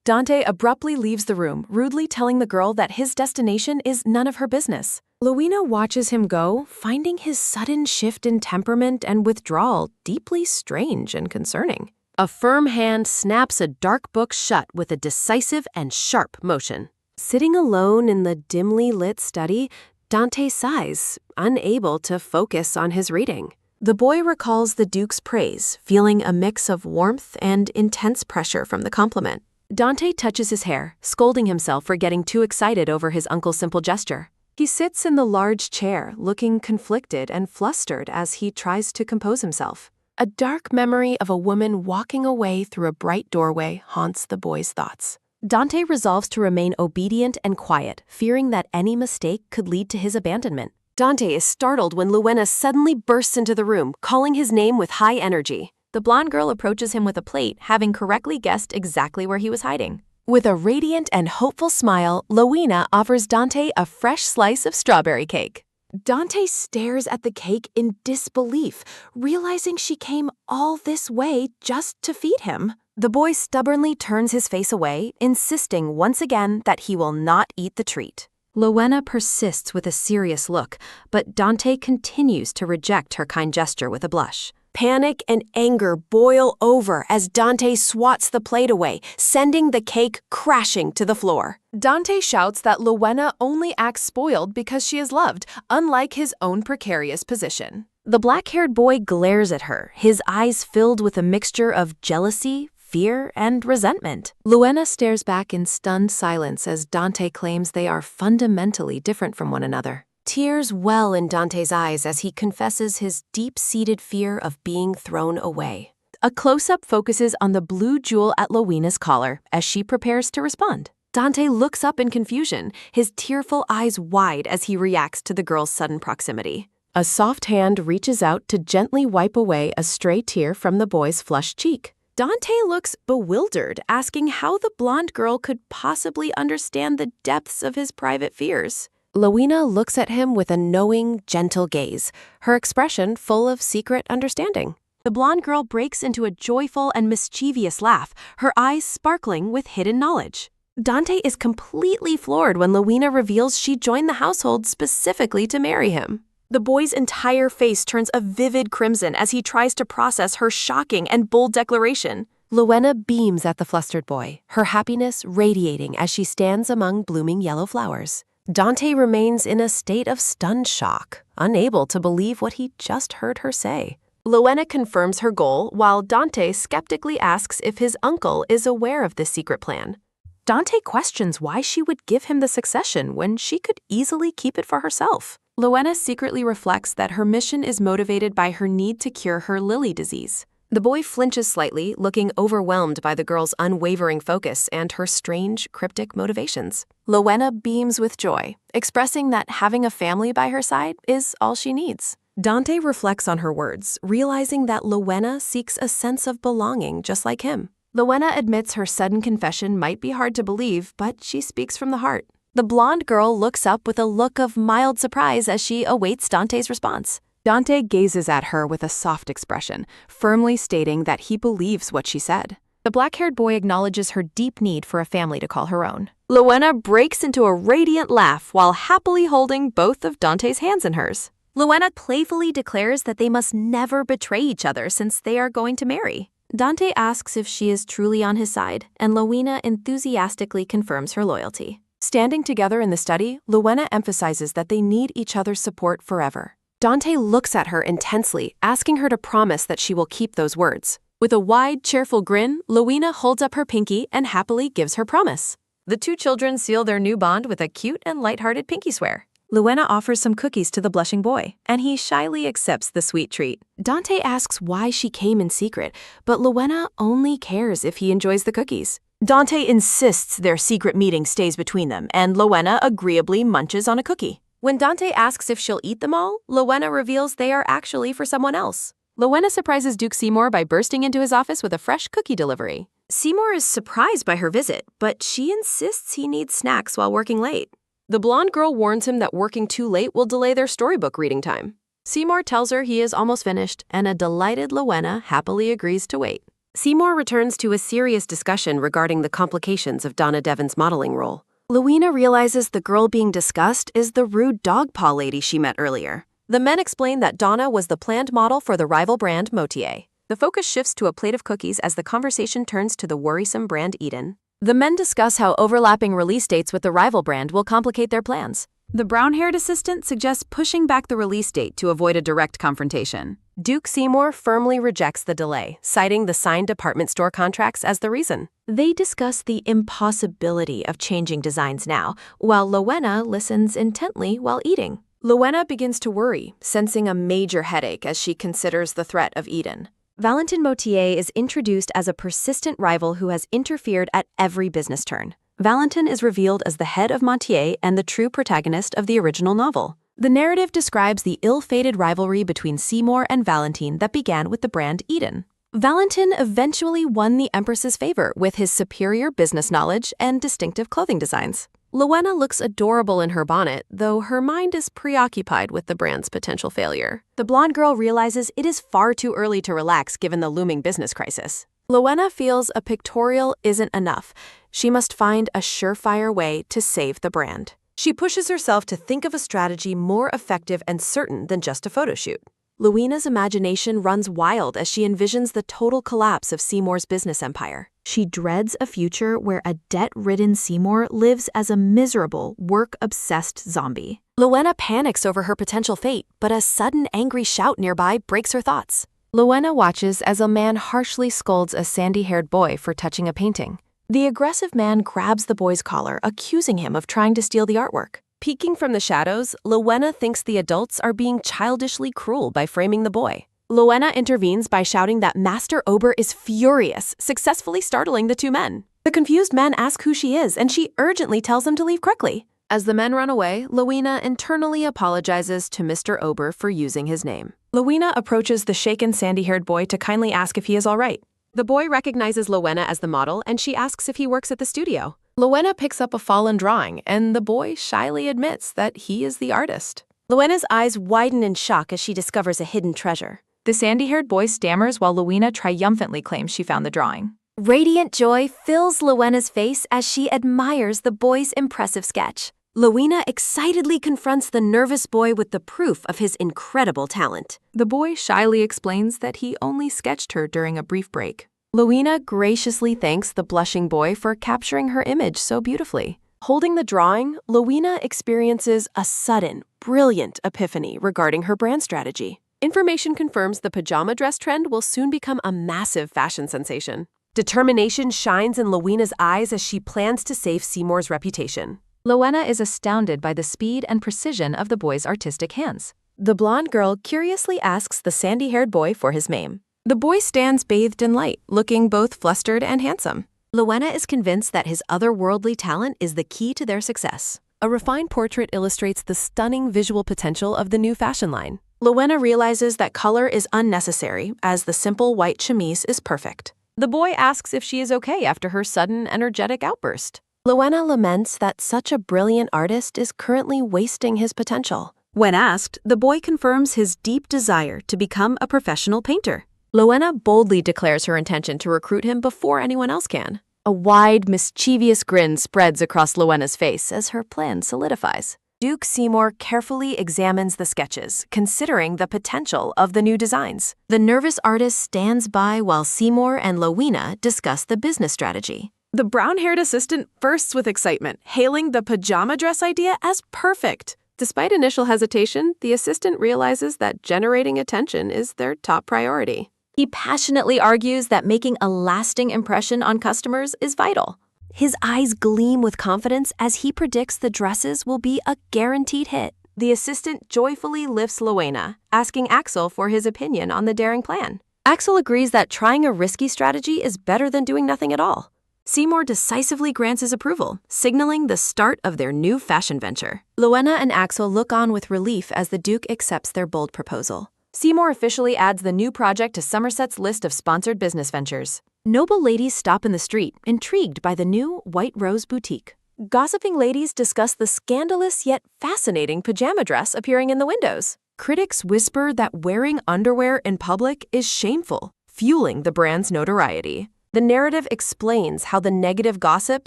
Dante abruptly leaves the room, rudely telling the girl that his destination is none of her business. Luena watches him go, finding his sudden shift in temperament and withdrawal deeply strange and concerning. A firm hand snaps a dark book shut with a decisive and sharp motion. Sitting alone in the dimly lit study, Dante sighs, unable to focus on his reading. The boy recalls the Duke's praise, feeling a mix of warmth and intense pressure from the compliment. Dante touches his hair, scolding himself for getting too excited over his uncle's simple gesture. He sits in the large chair, looking conflicted and flustered as he tries to compose himself. A dark memory of a woman walking away through a bright doorway haunts the boy's thoughts. Dante resolves to remain obedient and quiet, fearing that any mistake could lead to his abandonment. Dante is startled when Luena suddenly bursts into the room, calling his name with high energy. The blonde girl approaches him with a plate, having correctly guessed exactly where he was hiding. With a radiant and hopeful smile, Luena offers Dante a fresh slice of strawberry cake. Dante stares at the cake in disbelief, realizing she came all this way just to feed him. The boy stubbornly turns his face away, insisting once again that he will not eat the treat. Luena persists with a serious look, but Dante continues to reject her kind gesture with a blush. Panic and anger boil over as Dante swats the plate away, sending the cake crashing to the floor. Dante shouts that Luena only acts spoiled because she is loved, unlike his own precarious position. The black-haired boy glares at her, his eyes filled with a mixture of jealousy, fear, and resentment. Luena stares back in stunned silence as Dante claims they are fundamentally different from one another. Tears well in Dante's eyes as he confesses his deep-seated fear of being thrown away. A close-up focuses on the blue jewel at Lowena's collar as she prepares to respond. Dante looks up in confusion, his tearful eyes wide as he reacts to the girl's sudden proximity. A soft hand reaches out to gently wipe away a stray tear from the boy's flushed cheek. Dante looks bewildered, asking how the blonde girl could possibly understand the depths of his private fears. Lowena looks at him with a knowing, gentle gaze, her expression full of secret understanding. The blonde girl breaks into a joyful and mischievous laugh, her eyes sparkling with hidden knowledge. Dante is completely floored when Lowena reveals she joined the household specifically to marry him. The boy's entire face turns a vivid crimson as he tries to process her shocking and bold declaration. Lowena beams at the flustered boy, her happiness radiating as she stands among blooming yellow flowers. Dante remains in a state of stunned shock, unable to believe what he just heard her say. Lowena confirms her goal, while Dante skeptically asks if his uncle is aware of this secret plan. Dante questions why she would give him the succession when she could easily keep it for herself. Lowena secretly reflects that her mission is motivated by her need to cure her Lily disease. The boy flinches slightly, looking overwhelmed by the girl's unwavering focus and her strange, cryptic motivations. Lowena beams with joy, expressing that having a family by her side is all she needs. Dante reflects on her words, realizing that Lowena seeks a sense of belonging just like him. Lowena admits her sudden confession might be hard to believe, but she speaks from the heart. The blonde girl looks up with a look of mild surprise as she awaits Dante's response. Dante gazes at her with a soft expression, firmly stating that he believes what she said. The black-haired boy acknowledges her deep need for a family to call her own. Lowena breaks into a radiant laugh while happily holding both of Dante's hands in hers. Lowena playfully declares that they must never betray each other since they are going to marry. Dante asks if she is truly on his side, and Lowena enthusiastically confirms her loyalty. Standing together in the study, Lowena emphasizes that they need each other's support forever. Dante looks at her intensely, asking her to promise that she will keep those words. With a wide, cheerful grin, Lowena holds up her pinky and happily gives her promise. The two children seal their new bond with a cute and lighthearted pinky swear. Lowena offers some cookies to the blushing boy, and he shyly accepts the sweet treat. Dante asks why she came in secret, but Lowena only cares if he enjoys the cookies. Dante insists their secret meeting stays between them, and Lowena agreeably munches on a cookie. When Dante asks if she'll eat them all, Lowena reveals they are actually for someone else. Lowena surprises Duke Seymour by bursting into his office with a fresh cookie delivery. Seymour is surprised by her visit, but she insists he needs snacks while working late. The blonde girl warns him that working too late will delay their storybook reading time. Seymour tells her he is almost finished, and a delighted Lowena happily agrees to wait. Seymour returns to a serious discussion regarding the complications of Donna Devon's modeling role. Lowena realizes the girl being discussed is the rude dog paw lady she met earlier. The men explain that Donna was the planned model for the rival brand Motier. The focus shifts to a plate of cookies as the conversation turns to the worrisome brand Eden. The men discuss how overlapping release dates with the rival brand will complicate their plans. The brown-haired assistant suggests pushing back the release date to avoid a direct confrontation. Duke Seymour firmly rejects the delay, citing the signed department store contracts as the reason. They discuss the impossibility of changing designs now, while Lowena listens intently while eating. Lowena begins to worry, sensing a major headache as she considers the threat of Eden. Valentin Motier is introduced as a persistent rival who has interfered at every business turn. Valentin is revealed as the head of Motier and the true protagonist of the original novel. The narrative describes the ill-fated rivalry between Seymour and Valentine that began with the brand Eden. Valentin eventually won the Empress's favor with his superior business knowledge and distinctive clothing designs. Lowena looks adorable in her bonnet, though her mind is preoccupied with the brand's potential failure. The blonde girl realizes it is far too early to relax given the looming business crisis. Lowena feels a pictorial isn't enough. She must find a surefire way to save the brand. She pushes herself to think of a strategy more effective and certain than just a photo shoot. Lowena's imagination runs wild as she envisions the total collapse of Seymour's business empire. She dreads a future where a debt-ridden Seymour lives as a miserable, work-obsessed zombie. Lowena panics over her potential fate, but a sudden angry shout nearby breaks her thoughts. Lowena watches as a man harshly scolds a sandy-haired boy for touching a painting. The aggressive man grabs the boy's collar, accusing him of trying to steal the artwork. Peeking from the shadows, Lowena thinks the adults are being childishly cruel by framing the boy. Lowena intervenes by shouting that Master Ober is furious, successfully startling the two men. The confused men ask who she is, and she urgently tells them to leave quickly. As the men run away, Lowena internally apologizes to Mr. Ober for using his name. Lowena approaches the shaken sandy-haired boy to kindly ask if he is all right. The boy recognizes Lowena as the model, and she asks if he works at the studio. Lowena picks up a fallen drawing, and the boy shyly admits that he is the artist. Lowena's eyes widen in shock as she discovers a hidden treasure. The sandy-haired boy stammers while Lowena triumphantly claims she found the drawing. Radiant joy fills Lowena's face as she admires the boy's impressive sketch. Lowena excitedly confronts the nervous boy with the proof of his incredible talent. The boy shyly explains that he only sketched her during a brief break. Lowena graciously thanks the blushing boy for capturing her image so beautifully. Holding the drawing, Lowena experiences a sudden, brilliant epiphany regarding her brand strategy. Information confirms the pajama dress trend will soon become a massive fashion sensation. Determination shines in Lowena's eyes as she plans to save Seymour's reputation. Lowena is astounded by the speed and precision of the boy's artistic hands. The blonde girl curiously asks the sandy-haired boy for his name. The boy stands bathed in light, looking both flustered and handsome. Lowena is convinced that his otherworldly talent is the key to their success. A refined portrait illustrates the stunning visual potential of the new fashion line. Lowena realizes that color is unnecessary, as the simple white chemise is perfect. The boy asks if she is okay after her sudden, energetic outburst. Lowena laments that such a brilliant artist is currently wasting his potential. When asked, the boy confirms his deep desire to become a professional painter. Lowena boldly declares her intention to recruit him before anyone else can. A wide, mischievous grin spreads across Lowena's face as her plan solidifies. Duke Seymour carefully examines the sketches, considering the potential of the new designs. The nervous artist stands by while Seymour and Lowena discuss the business strategy. The brown-haired assistant bursts with excitement, hailing the pajama dress idea as perfect. Despite initial hesitation, the assistant realizes that generating attention is their top priority. He passionately argues that making a lasting impression on customers is vital. His eyes gleam with confidence as he predicts the dresses will be a guaranteed hit. The assistant joyfully lifts Lowena, asking Axel for his opinion on the daring plan. Axel agrees that trying a risky strategy is better than doing nothing at all. Seymour decisively grants his approval, signaling the start of their new fashion venture. Lowena and Axel look on with relief as the Duke accepts their bold proposal. Seymour officially adds the new project to Somerset's list of sponsored business ventures. Noble ladies stop in the street, intrigued by the new White Rose boutique. Gossiping ladies discuss the scandalous yet fascinating pajama dress appearing in the windows. Critics whisper that wearing underwear in public is shameful, fueling the brand's notoriety. The narrative explains how the negative gossip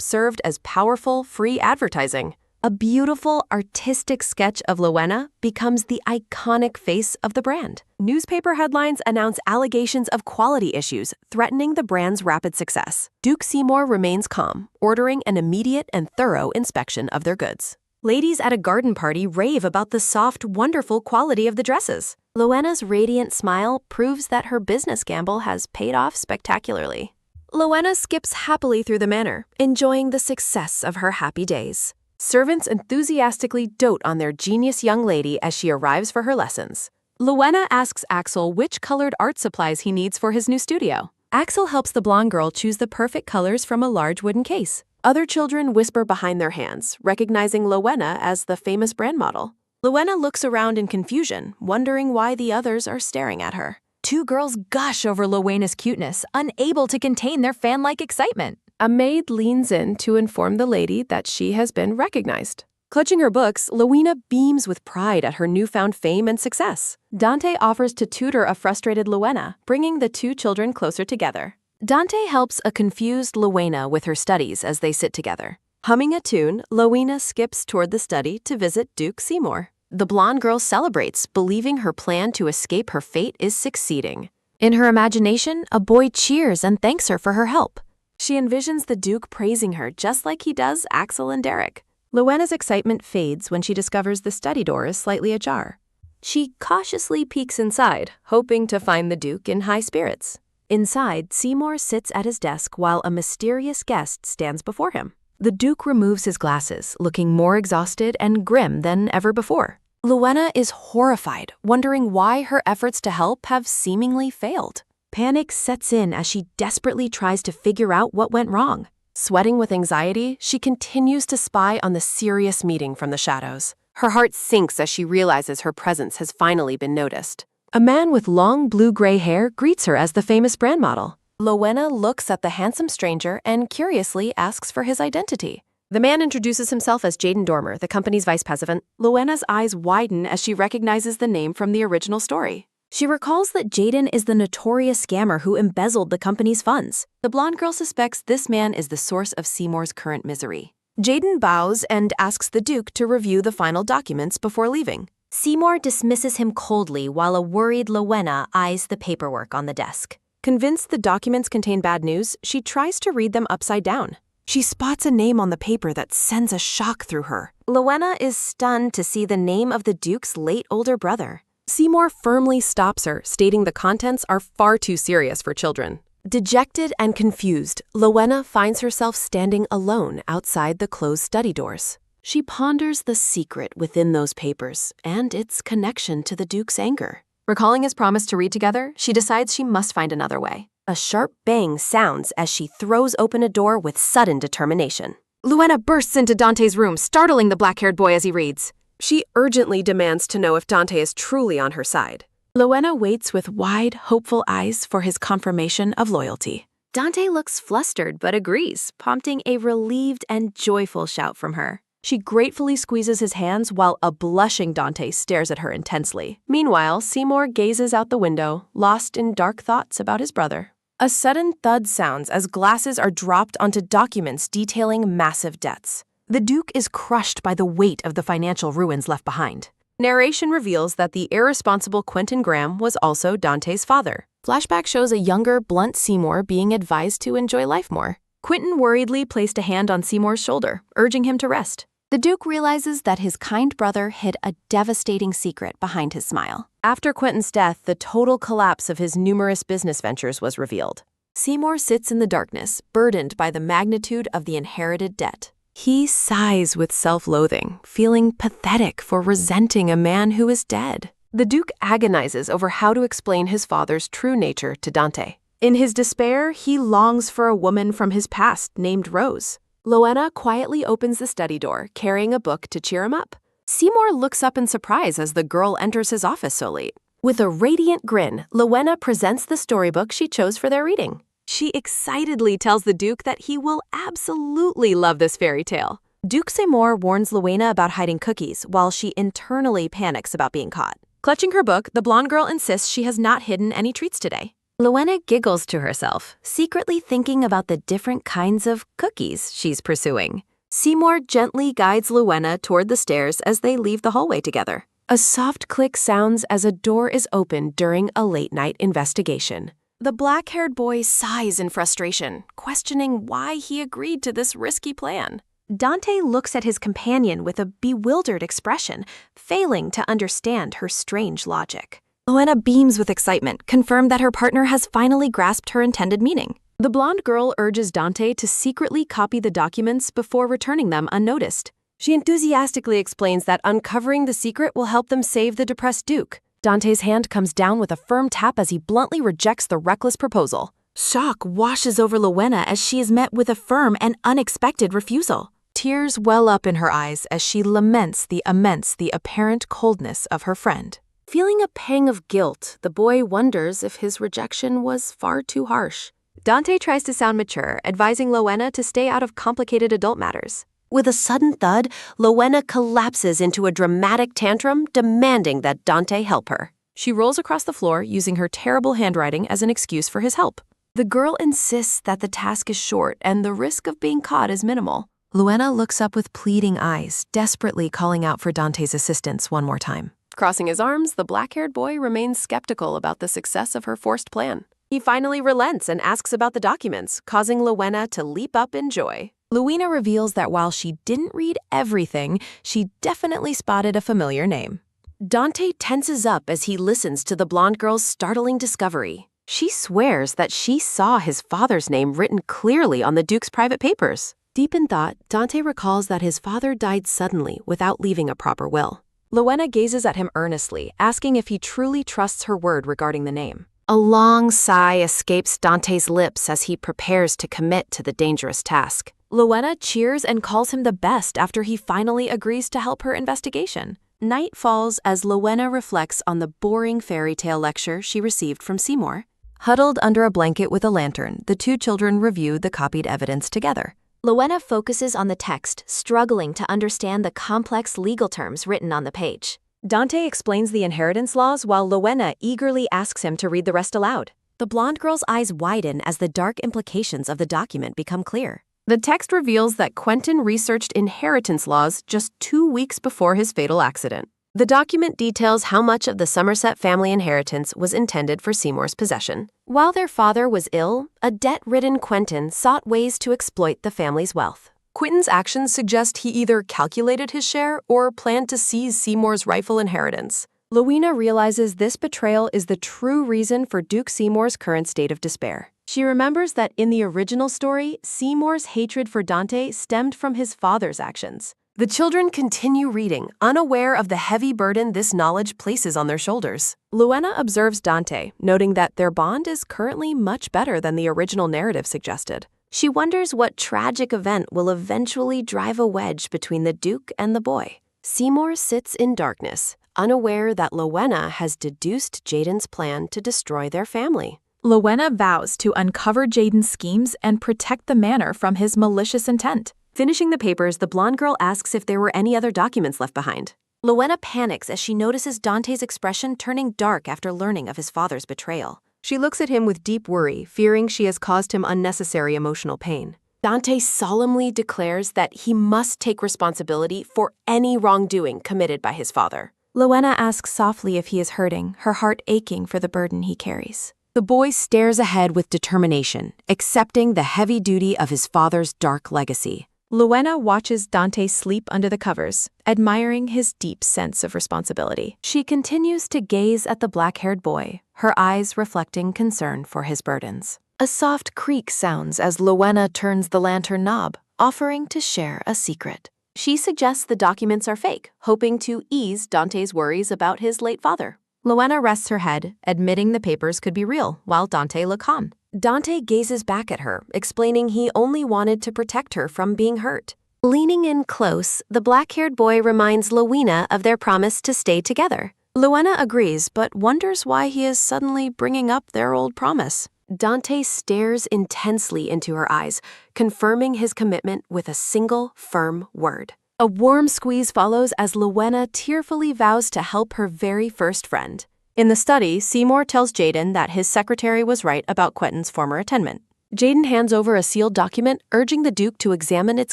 served as powerful, free advertising. A beautiful, artistic sketch of Lowena becomes the iconic face of the brand. Newspaper headlines announce allegations of quality issues threatening the brand's rapid success. Duke Seymour remains calm, ordering an immediate and thorough inspection of their goods. Ladies at a garden party rave about the soft, wonderful quality of the dresses. Lowena's radiant smile proves that her business gamble has paid off spectacularly. Lowena skips happily through the manor, enjoying the success of her happy days. Servants enthusiastically dote on their genius young lady as she arrives for her lessons. Lowena asks Axel which colored art supplies he needs for his new studio. Axel helps the blonde girl choose the perfect colors from a large wooden case. Other children whisper behind their hands, recognizing Lowena as the famous brand model. Lowena looks around in confusion, wondering why the others are staring at her. Two girls gush over Lowena's cuteness, unable to contain their fan-like excitement. A maid leans in to inform the lady that she has been recognized. Clutching her books, Lowena beams with pride at her newfound fame and success. Dante offers to tutor a frustrated Lowena, bringing the two children closer together. Dante helps a confused Lowena with her studies as they sit together. Humming a tune, Lowena skips toward the study to visit Duke Seymour. The blonde girl celebrates, believing her plan to escape her fate is succeeding. In her imagination, a boy cheers and thanks her for her help. She envisions the Duke praising her just like he does Axel and Derek. Lowena's excitement fades when she discovers the study door is slightly ajar. She cautiously peeks inside, hoping to find the Duke in high spirits. Inside, Seymour sits at his desk while a mysterious guest stands before him. The Duke removes his glasses, looking more exhausted and grim than ever before. Luena is horrified, wondering why her efforts to help have seemingly failed. Panic sets in as she desperately tries to figure out what went wrong. Sweating with anxiety, she continues to spy on the serious meeting from the shadows. Her heart sinks as she realizes her presence has finally been noticed. A man with long blue-gray hair greets her as the famous brand model. Luena looks at the handsome stranger and curiously asks for his identity. The man introduces himself as Jaden Dormer, the company's vice president. Luena's eyes widen as she recognizes the name from the original story. She recalls that Jaden is the notorious scammer who embezzled the company's funds. The blonde girl suspects this man is the source of Seymour's current misery. Jaden bows and asks the Duke to review the final documents before leaving. Seymour dismisses him coldly while a worried Luena eyes the paperwork on the desk. Convinced the documents contain bad news, she tries to read them upside down. She spots a name on the paper that sends a shock through her. Luena is stunned to see the name of the Duke's late older brother. Seymour firmly stops her, stating the contents are far too serious for children. Dejected and confused, Luena finds herself standing alone outside the closed study doors. She ponders the secret within those papers and its connection to the Duke's anger. Recalling his promise to read together, she decides she must find another way. A sharp bang sounds as she throws open a door with sudden determination. Luena bursts into Dante's room, startling the black-haired boy as he reads. She urgently demands to know if Dante is truly on her side. Luena waits with wide, hopeful eyes for his confirmation of loyalty. Dante looks flustered but agrees, prompting a relieved and joyful shout from her. She gratefully squeezes his hands while a blushing Dante stares at her intensely. Meanwhile, Seymour gazes out the window, lost in dark thoughts about his brother. A sudden thud sounds as glasses are dropped onto documents detailing massive debts. The Duke is crushed by the weight of the financial ruins left behind. Narration reveals that the irresponsible Quentin Graham was also Dante's father. Flashback shows a younger, blunt Seymour being advised to enjoy life more. Quentin worriedly placed a hand on Seymour's shoulder, urging him to rest. The Duke realizes that his kind brother hid a devastating secret behind his smile. After Quentin's death, the total collapse of his numerous business ventures was revealed. Seymour sits in the darkness, burdened by the magnitude of the inherited debt. He sighs with self-loathing, feeling pathetic for resenting a man who is dead. The Duke agonizes over how to explain his father's true nature to Dante. In his despair, he longs for a woman from his past named Rose. Luena quietly opens the study door, carrying a book to cheer him up. Seymour looks up in surprise as the girl enters his office so late. With a radiant grin, Luena presents the storybook she chose for their reading. She excitedly tells the Duke that he will absolutely love this fairy tale. Duke Seymour warns Luena about hiding cookies, while she internally panics about being caught. Clutching her book, the blonde girl insists she has not hidden any treats today. Luena giggles to herself, secretly thinking about the different kinds of cookies she's pursuing. Seymour gently guides Luena toward the stairs as they leave the hallway together. A soft click sounds as a door is opened during a late-night investigation. The black-haired boy sighs in frustration, questioning why he agreed to this risky plan. Dante looks at his companion with a bewildered expression, failing to understand her strange logic. Luena beams with excitement, confirmed that her partner has finally grasped her intended meaning. The blonde girl urges Dante to secretly copy the documents before returning them unnoticed. She enthusiastically explains that uncovering the secret will help them save the depressed Duke. Dante's hand comes down with a firm tap as he bluntly rejects the reckless proposal. Shock washes over Luena as she is met with a firm and unexpected refusal. Tears well up in her eyes as she laments the apparent coldness of her friend. Feeling a pang of guilt, the boy wonders if his rejection was far too harsh. Dante tries to sound mature, advising Luena to stay out of complicated adult matters. With a sudden thud, Luena collapses into a dramatic tantrum, demanding that Dante help her. She rolls across the floor, using her terrible handwriting as an excuse for his help. The girl insists that the task is short and the risk of being caught is minimal. Luena looks up with pleading eyes, desperately calling out for Dante's assistance one more time. Crossing his arms, the black-haired boy remains skeptical about the success of her forced plan. He finally relents and asks about the documents, causing Luena to leap up in joy. Luena reveals that while she didn't read everything, she definitely spotted a familiar name. Dante tenses up as he listens to the blonde girl's startling discovery. She swears that she saw his father's name written clearly on the Duke's private papers. Deep in thought, Dante recalls that his father died suddenly without leaving a proper will. Lowena gazes at him earnestly, asking if he truly trusts her word regarding the name. A long sigh escapes Dante's lips as he prepares to commit to the dangerous task. Lowena cheers and calls him the best after he finally agrees to help her investigation. Night falls as Lowena reflects on the boring fairy tale lecture she received from Seymour. Huddled under a blanket with a lantern, the two children review the copied evidence together. Lowena focuses on the text, struggling to understand the complex legal terms written on the page. Dante explains the inheritance laws while Lowena eagerly asks him to read the rest aloud. The blonde girl's eyes widen as the dark implications of the document become clear. The text reveals that Quentin researched inheritance laws just 2 weeks before his fatal accident. The document details how much of the Somerset family inheritance was intended for Seymour's possession. While their father was ill, a debt-ridden Quentin sought ways to exploit the family's wealth. Quentin's actions suggest he either calculated his share or planned to seize Seymour's rightful inheritance. Lowena realizes this betrayal is the true reason for Duke Seymour's current state of despair. She remembers that in the original story, Seymour's hatred for Dante stemmed from his father's actions. The children continue reading, unaware of the heavy burden this knowledge places on their shoulders. Lowena observes Dante, noting that their bond is currently much better than the original narrative suggested. She wonders what tragic event will eventually drive a wedge between the Duke and the boy. Seymour sits in darkness, unaware that Lowena has deduced Jaden's plan to destroy their family. Lowena vows to uncover Jaden's schemes and protect the manor from his malicious intent. Finishing the papers, the blonde girl asks if there were any other documents left behind. Lowena panics as she notices Dante's expression turning dark after learning of his father's betrayal. She looks at him with deep worry, fearing she has caused him unnecessary emotional pain. Dante solemnly declares that he must take responsibility for any wrongdoing committed by his father. Lowena asks softly if he is hurting, her heart aching for the burden he carries. The boy stares ahead with determination, accepting the heavy duty of his father's dark legacy. Lowena watches Dante sleep under the covers, admiring his deep sense of responsibility. She continues to gaze at the black-haired boy, her eyes reflecting concern for his burdens. A soft creak sounds as Lowena turns the lantern knob, offering to share a secret. She suggests the documents are fake, hoping to ease Dante's worries about his late father. Lowena rests her head, admitting the papers could be real, while Dante looks calm. Dante gazes back at her, explaining he only wanted to protect her from being hurt. Leaning in close, the black-haired boy reminds Lowena of their promise to stay together. Lowena agrees, but wonders why he is suddenly bringing up their old promise. Dante stares intensely into her eyes, confirming his commitment with a single, firm word. A warm squeeze follows as Lowena tearfully vows to help her very first friend. In the study, Seymour tells Jaden that his secretary was right about Quentin's former attendment. Jaden hands over a sealed document, urging the Duke to examine its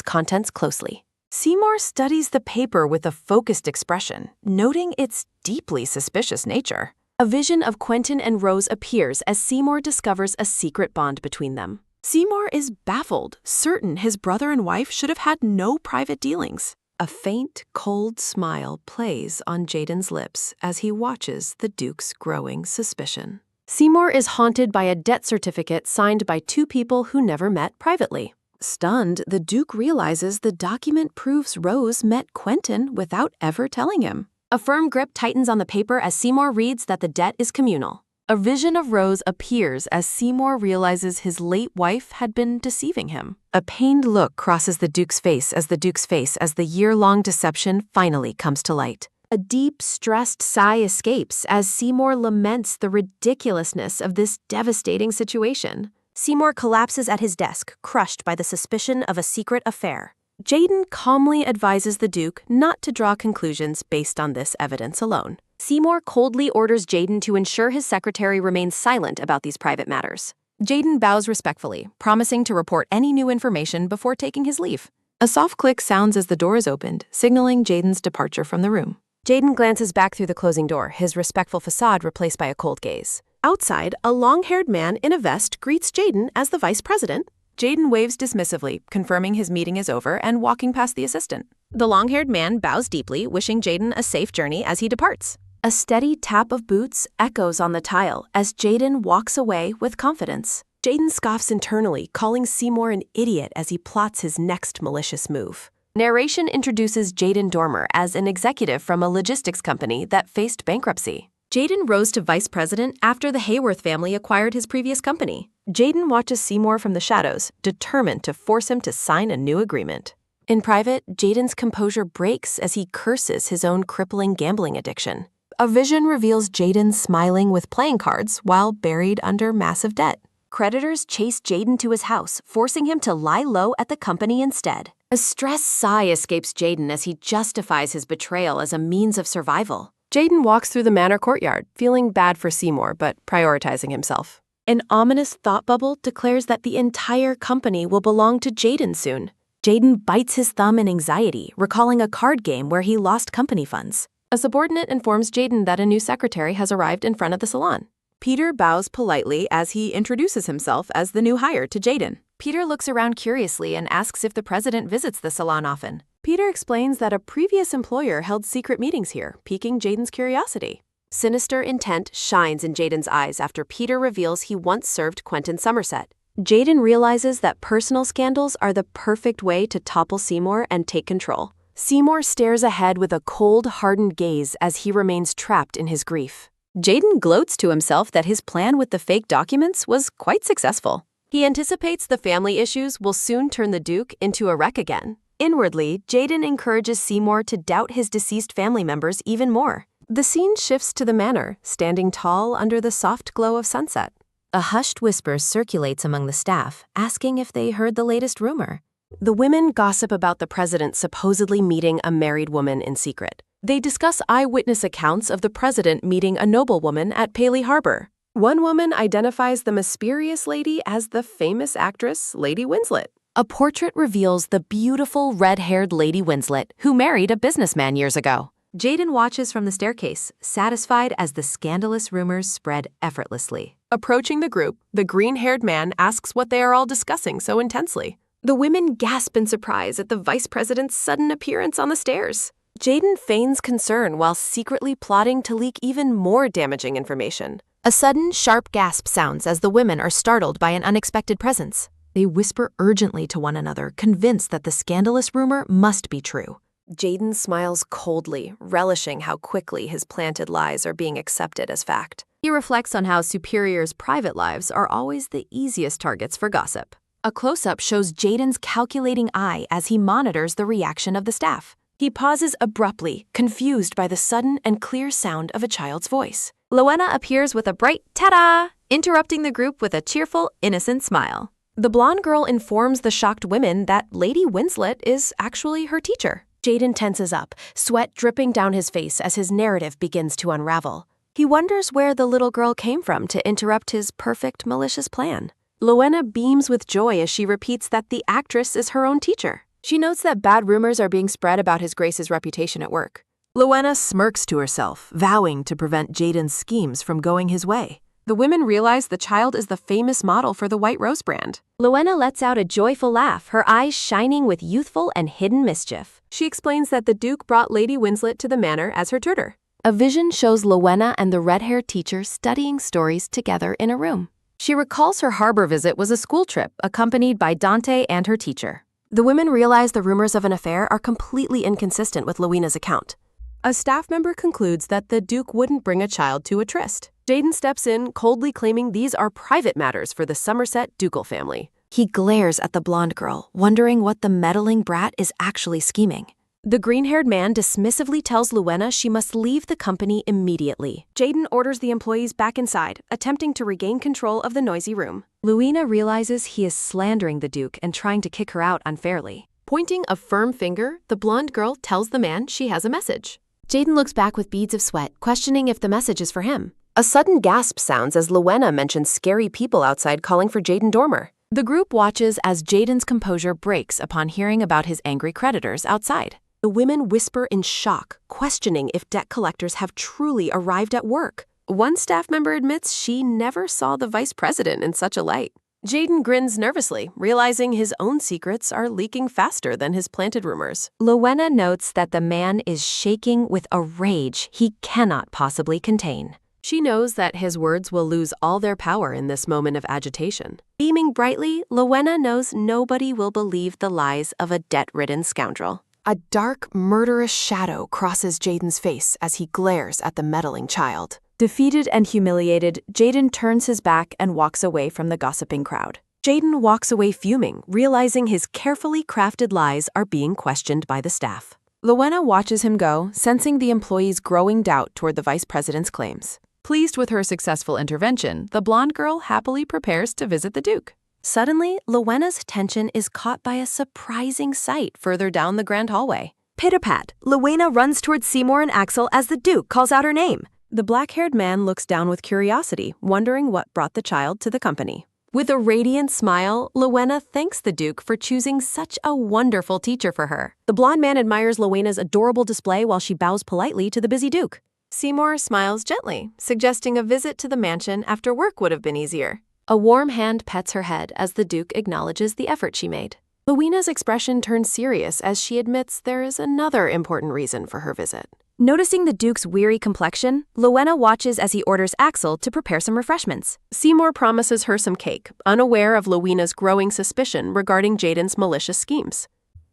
contents closely. Seymour studies the paper with a focused expression, noting its deeply suspicious nature. A vision of Quentin and Rose appears as Seymour discovers a secret bond between them. Seymour is baffled, certain his brother and wife should have had no private dealings. A faint, cold smile plays on Jaden's lips as he watches the Duke's growing suspicion. Seymour is haunted by a debt certificate signed by two people who never met privately. Stunned, the Duke realizes the document proves Rose met Quentin without ever telling him. A firm grip tightens on the paper as Seymour reads that the debt is communal. A vision of Rose appears as Seymour realizes his late wife had been deceiving him. A pained look crosses the Duke's face as the year-long deception finally comes to light. A deep, stressed sigh escapes as Seymour laments the ridiculousness of this devastating situation. Seymour collapses at his desk, crushed by the suspicion of a secret affair. Jaden calmly advises the Duke not to draw conclusions based on this evidence alone. Seymour coldly orders Jaden to ensure his secretary remains silent about these private matters. Jaden bows respectfully, promising to report any new information before taking his leave. A soft click sounds as the door is opened, signaling Jaden's departure from the room. Jaden glances back through the closing door, his respectful facade replaced by a cold gaze. Outside, a long-haired man in a vest greets Jaden as the vice president. Jaden waves dismissively, confirming his meeting is over and walking past the assistant. The long-haired man bows deeply, wishing Jaden a safe journey as he departs. A steady tap of boots echoes on the tile as Jaden walks away with confidence. Jaden scoffs internally, calling Seymour an idiot as he plots his next malicious move. Narration introduces Jaden Dormer as an executive from a logistics company that faced bankruptcy. Jaden rose to vice president after the Hayworth family acquired his previous company. Jaden watches Seymour from the shadows, determined to force him to sign a new agreement. In private, Jaden's composure breaks as he curses his own crippling gambling addiction. A vision reveals Jaden smiling with playing cards while buried under massive debt. Creditors chase Jaden to his house, forcing him to lie low at the company instead. A stressed sigh escapes Jaden as he justifies his betrayal as a means of survival. Jaden walks through the manor courtyard, feeling bad for Seymour but prioritizing himself. An ominous thought bubble declares that the entire company will belong to Jaden soon. Jaden bites his thumb in anxiety, recalling a card game where he lost company funds. A subordinate informs Jaden that a new secretary has arrived in front of the salon. Peter bows politely as he introduces himself as the new hire to Jaden. Peter looks around curiously and asks if the president visits the salon often. Peter explains that a previous employer held secret meetings here, piquing Jaden's curiosity. Sinister intent shines in Jaden's eyes after Peter reveals he once served Quentin Somerset. Jaden realizes that personal scandals are the perfect way to topple Seymour and take control. Seymour stares ahead with a cold, hardened gaze as he remains trapped in his grief. Jaden gloats to himself that his plan with the fake documents was quite successful. He anticipates the family issues will soon turn the Duke into a wreck again. Inwardly, Jaden encourages Seymour to doubt his deceased family members even more. The scene shifts to the manor, standing tall under the soft glow of sunset. A hushed whisper circulates among the staff, asking if they heard the latest rumor. The women gossip about the president supposedly meeting a married woman in secret. They discuss eyewitness accounts of the president meeting a noblewoman at Paley Harbor. One woman identifies the mysterious lady as the famous actress Lady Winslet. A portrait reveals the beautiful red-haired Lady Winslet, who married a businessman years ago. Jaden watches from the staircase, satisfied as the scandalous rumors spread effortlessly. Approaching the group, the green-haired man asks what they are all discussing so intensely. The women gasp in surprise at the vice president's sudden appearance on the stairs. Jaden feigns concern while secretly plotting to leak even more damaging information. A sudden, sharp gasp sounds as the women are startled by an unexpected presence. They whisper urgently to one another, convinced that the scandalous rumor must be true. Jaden smiles coldly, relishing how quickly his planted lies are being accepted as fact. He reflects on how superiors' private lives are always the easiest targets for gossip. A close-up shows Jaden's calculating eye as he monitors the reaction of the staff. He pauses abruptly, confused by the sudden and clear sound of a child's voice. Loena appears with a bright ta-da, interrupting the group with a cheerful, innocent smile. The blonde girl informs the shocked women that Lady Winslet is actually her teacher. Jaden tenses up, sweat dripping down his face as his narrative begins to unravel. He wonders where the little girl came from to interrupt his perfect, malicious plan. Loena beams with joy as she repeats that the actress is her own teacher. She notes that bad rumors are being spread about His Grace's reputation at work. Loena smirks to herself, vowing to prevent Jaden's schemes from going his way. The women realize the child is the famous model for the White Rose brand. Loena lets out a joyful laugh, her eyes shining with youthful and hidden mischief. She explains that the Duke brought Lady Winslet to the manor as her tutor. A vision shows Loena and the red-haired teacher studying stories together in a room. She recalls her harbor visit was a school trip accompanied by Dante and her teacher. The women realize the rumors of an affair are completely inconsistent with Lowena's account. A staff member concludes that the Duke wouldn't bring a child to a tryst. Jaden steps in, coldly claiming these are private matters for the Somerset ducal family. He glares at the blonde girl, wondering what the meddling brat is actually scheming. The green-haired man dismissively tells Loena she must leave the company immediately. Jaden orders the employees back inside, attempting to regain control of the noisy room. Loena realizes he is slandering the Duke and trying to kick her out unfairly. Pointing a firm finger, the blonde girl tells the man she has a message. Jaden looks back with beads of sweat, questioning if the message is for him. A sudden gasp sounds as Loena mentions scary people outside calling for Jaden Dormer. The group watches as Jaden's composure breaks upon hearing about his angry creditors outside. The women whisper in shock, questioning if debt collectors have truly arrived at work. One staff member admits she never saw the vice president in such a light. Jaden grins nervously, realizing his own secrets are leaking faster than his planted rumors. Loena notes that the man is shaking with a rage he cannot possibly contain. She knows that his words will lose all their power in this moment of agitation. Beaming brightly, Rowena knows nobody will believe the lies of a debt-ridden scoundrel. A dark, murderous shadow crosses Jaden's face as he glares at the meddling child. Defeated and humiliated, Jaden turns his back and walks away from the gossiping crowd. Jaden walks away fuming, realizing his carefully crafted lies are being questioned by the staff. Rowena watches him go, sensing the employee's growing doubt toward the vice president's claims. Pleased with her successful intervention, the blonde girl happily prepares to visit the Duke. Suddenly, Rowena's attention is caught by a surprising sight further down the grand hallway. Pit-a-pat, Rowena runs towards Seymour and Axel as the Duke calls out her name. The black-haired man looks down with curiosity, wondering what brought the child to the company. With a radiant smile, Rowena thanks the Duke for choosing such a wonderful teacher for her. The blonde man admires Rowena's adorable display while she bows politely to the busy Duke. Seymour smiles gently, suggesting a visit to the mansion after work would have been easier. A warm hand pets her head as the Duke acknowledges the effort she made. Rowena's expression turns serious as she admits there is another important reason for her visit. Noticing the Duke's weary complexion, Rowena watches as he orders Axel to prepare some refreshments. Seymour promises her some cake, unaware of Rowena's growing suspicion regarding Jaden's malicious schemes.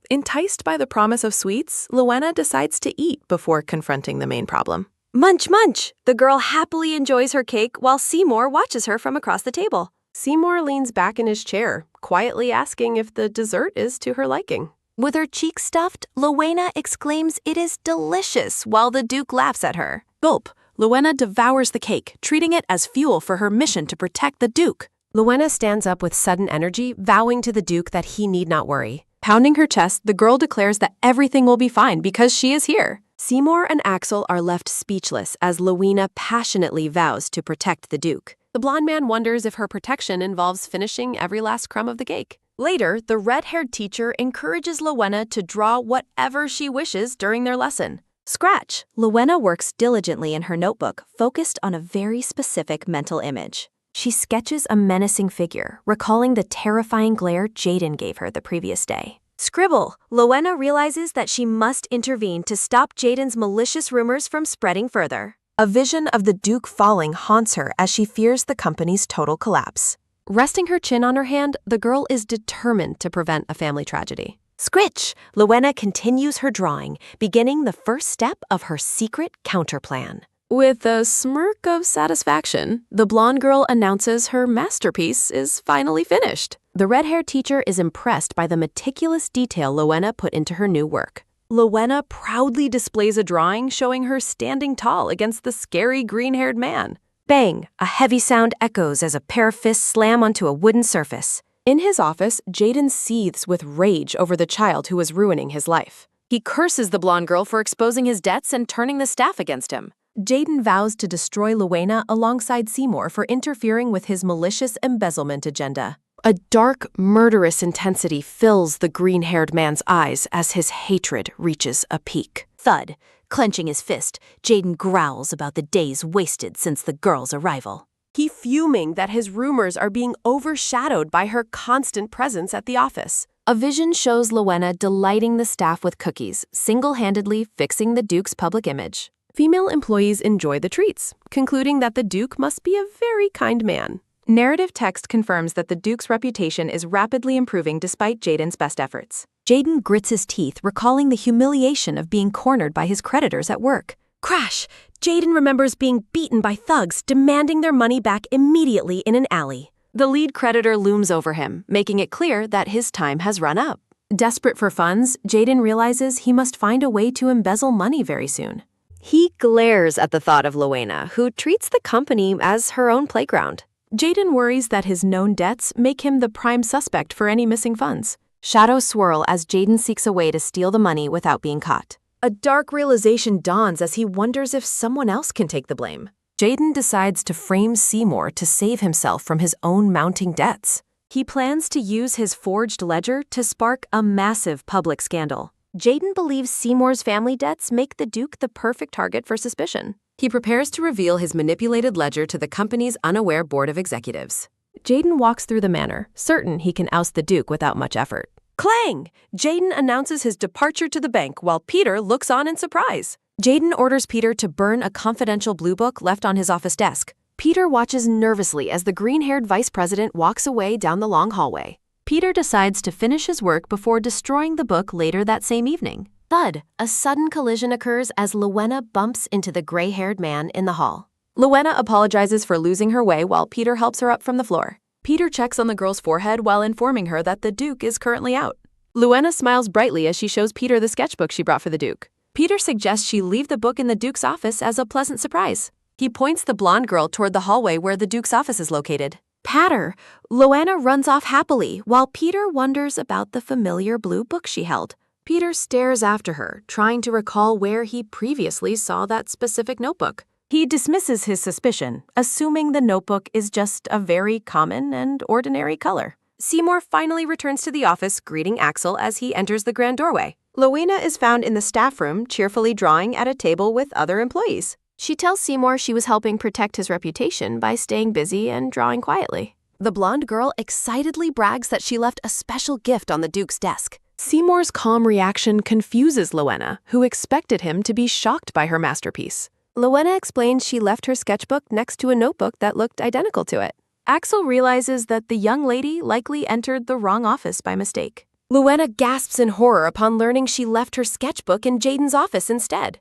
Enticed by the promise of sweets, Rowena decides to eat before confronting the main problem. Munch, munch! The girl happily enjoys her cake while Seymour watches her from across the table. Seymour leans back in his chair, quietly asking if the dessert is to her liking. With her cheeks stuffed, Rowena exclaims it is delicious while the Duke laughs at her. Gulp! Rowena devours the cake, treating it as fuel for her mission to protect the Duke. Rowena stands up with sudden energy, vowing to the Duke that he need not worry. Pounding her chest, the girl declares that everything will be fine because she is here. Seymour and Axel are left speechless as Rowena passionately vows to protect the Duke. The blonde man wonders if her protection involves finishing every last crumb of the cake. Later, the red-haired teacher encourages Rowena to draw whatever she wishes during their lesson. Scratch! Rowena works diligently in her notebook, focused on a very specific mental image. She sketches a menacing figure, recalling the terrifying glare Jaden gave her the previous day. Scribble! Rowena realizes that she must intervene to stop Jaden's malicious rumors from spreading further. A vision of the Duke falling haunts her as she fears the company's total collapse. Resting her chin on her hand, the girl is determined to prevent a family tragedy. Scritch! Rowena continues her drawing, beginning the first step of her secret counterplan. With a smirk of satisfaction, the blonde girl announces her masterpiece is finally finished. The red-haired teacher is impressed by the meticulous detail Rowena put into her new work. Rowena proudly displays a drawing showing her standing tall against the scary green-haired man. Bang! A heavy sound echoes as a pair of fists slam onto a wooden surface. In his office, Jaden seethes with rage over the child who was ruining his life. He curses the blonde girl for exposing his debts and turning the staff against him. Jaden vows to destroy Rowena alongside Seymour for interfering with his malicious embezzlement agenda. A dark, murderous intensity fills the green-haired man's eyes as his hatred reaches a peak. Thud. Clenching his fist, Jaden growls about the days wasted since the girl's arrival. He fuming that his rumors are being overshadowed by her constant presence at the office. A vision shows Rowena delighting the staff with cookies, single-handedly fixing the Duke's public image. Female employees enjoy the treats, concluding that the Duke must be a very kind man. Narrative text confirms that the Duke's reputation is rapidly improving despite Jaden's best efforts. Jaden grits his teeth, recalling the humiliation of being cornered by his creditors at work. Crash! Jaden remembers being beaten by thugs, demanding their money back immediately in an alley. The lead creditor looms over him, making it clear that his time has run up. Desperate for funds, Jaden realizes he must find a way to embezzle money very soon. He glares at the thought of Rowena, who treats the company as her own playground. Jaden worries that his known debts make him the prime suspect for any missing funds. Shadows swirl as Jaden seeks a way to steal the money without being caught. A dark realization dawns as he wonders if someone else can take the blame. Jaden decides to frame Seymour to save himself from his own mounting debts. He plans to use his forged ledger to spark a massive public scandal. Jaden believes Seymour's family debts make the Duke the perfect target for suspicion. He prepares to reveal his manipulated ledger to the company's unaware board of executives. Jaden walks through the manor, certain he can oust the Duke without much effort. Clang! Jaden announces his departure to the bank while Peter looks on in surprise. Jaden orders Peter to burn a confidential blue book left on his office desk. Peter watches nervously as the green-haired vice president walks away down the long hallway. Peter decides to finish his work before destroying the book later that same evening. Thud! A sudden collision occurs as Luena bumps into the gray-haired man in the hall. Luena apologizes for losing her way while Peter helps her up from the floor. Peter checks on the girl's forehead while informing her that the Duke is currently out. Luena smiles brightly as she shows Peter the sketchbook she brought for the Duke. Peter suggests she leave the book in the Duke's office as a pleasant surprise. He points the blonde girl toward the hallway where the Duke's office is located. Patter! Luena runs off happily while Peter wonders about the familiar blue book she held. Peter stares after her, trying to recall where he previously saw that specific notebook. He dismisses his suspicion, assuming the notebook is just a very common and ordinary color. Seymour finally returns to the office, greeting Axel as he enters the grand doorway. Luena is found in the staff room, cheerfully drawing at a table with other employees. She tells Seymour she was helping protect his reputation by staying busy and drawing quietly. The blonde girl excitedly brags that she left a special gift on the Duke's desk. Seymour's calm reaction confuses Luena, who expected him to be shocked by her masterpiece. Luena explains she left her sketchbook next to a notebook that looked identical to it. Axel realizes that the young lady likely entered the wrong office by mistake. Luena gasps in horror upon learning she left her sketchbook in Jaden's office instead.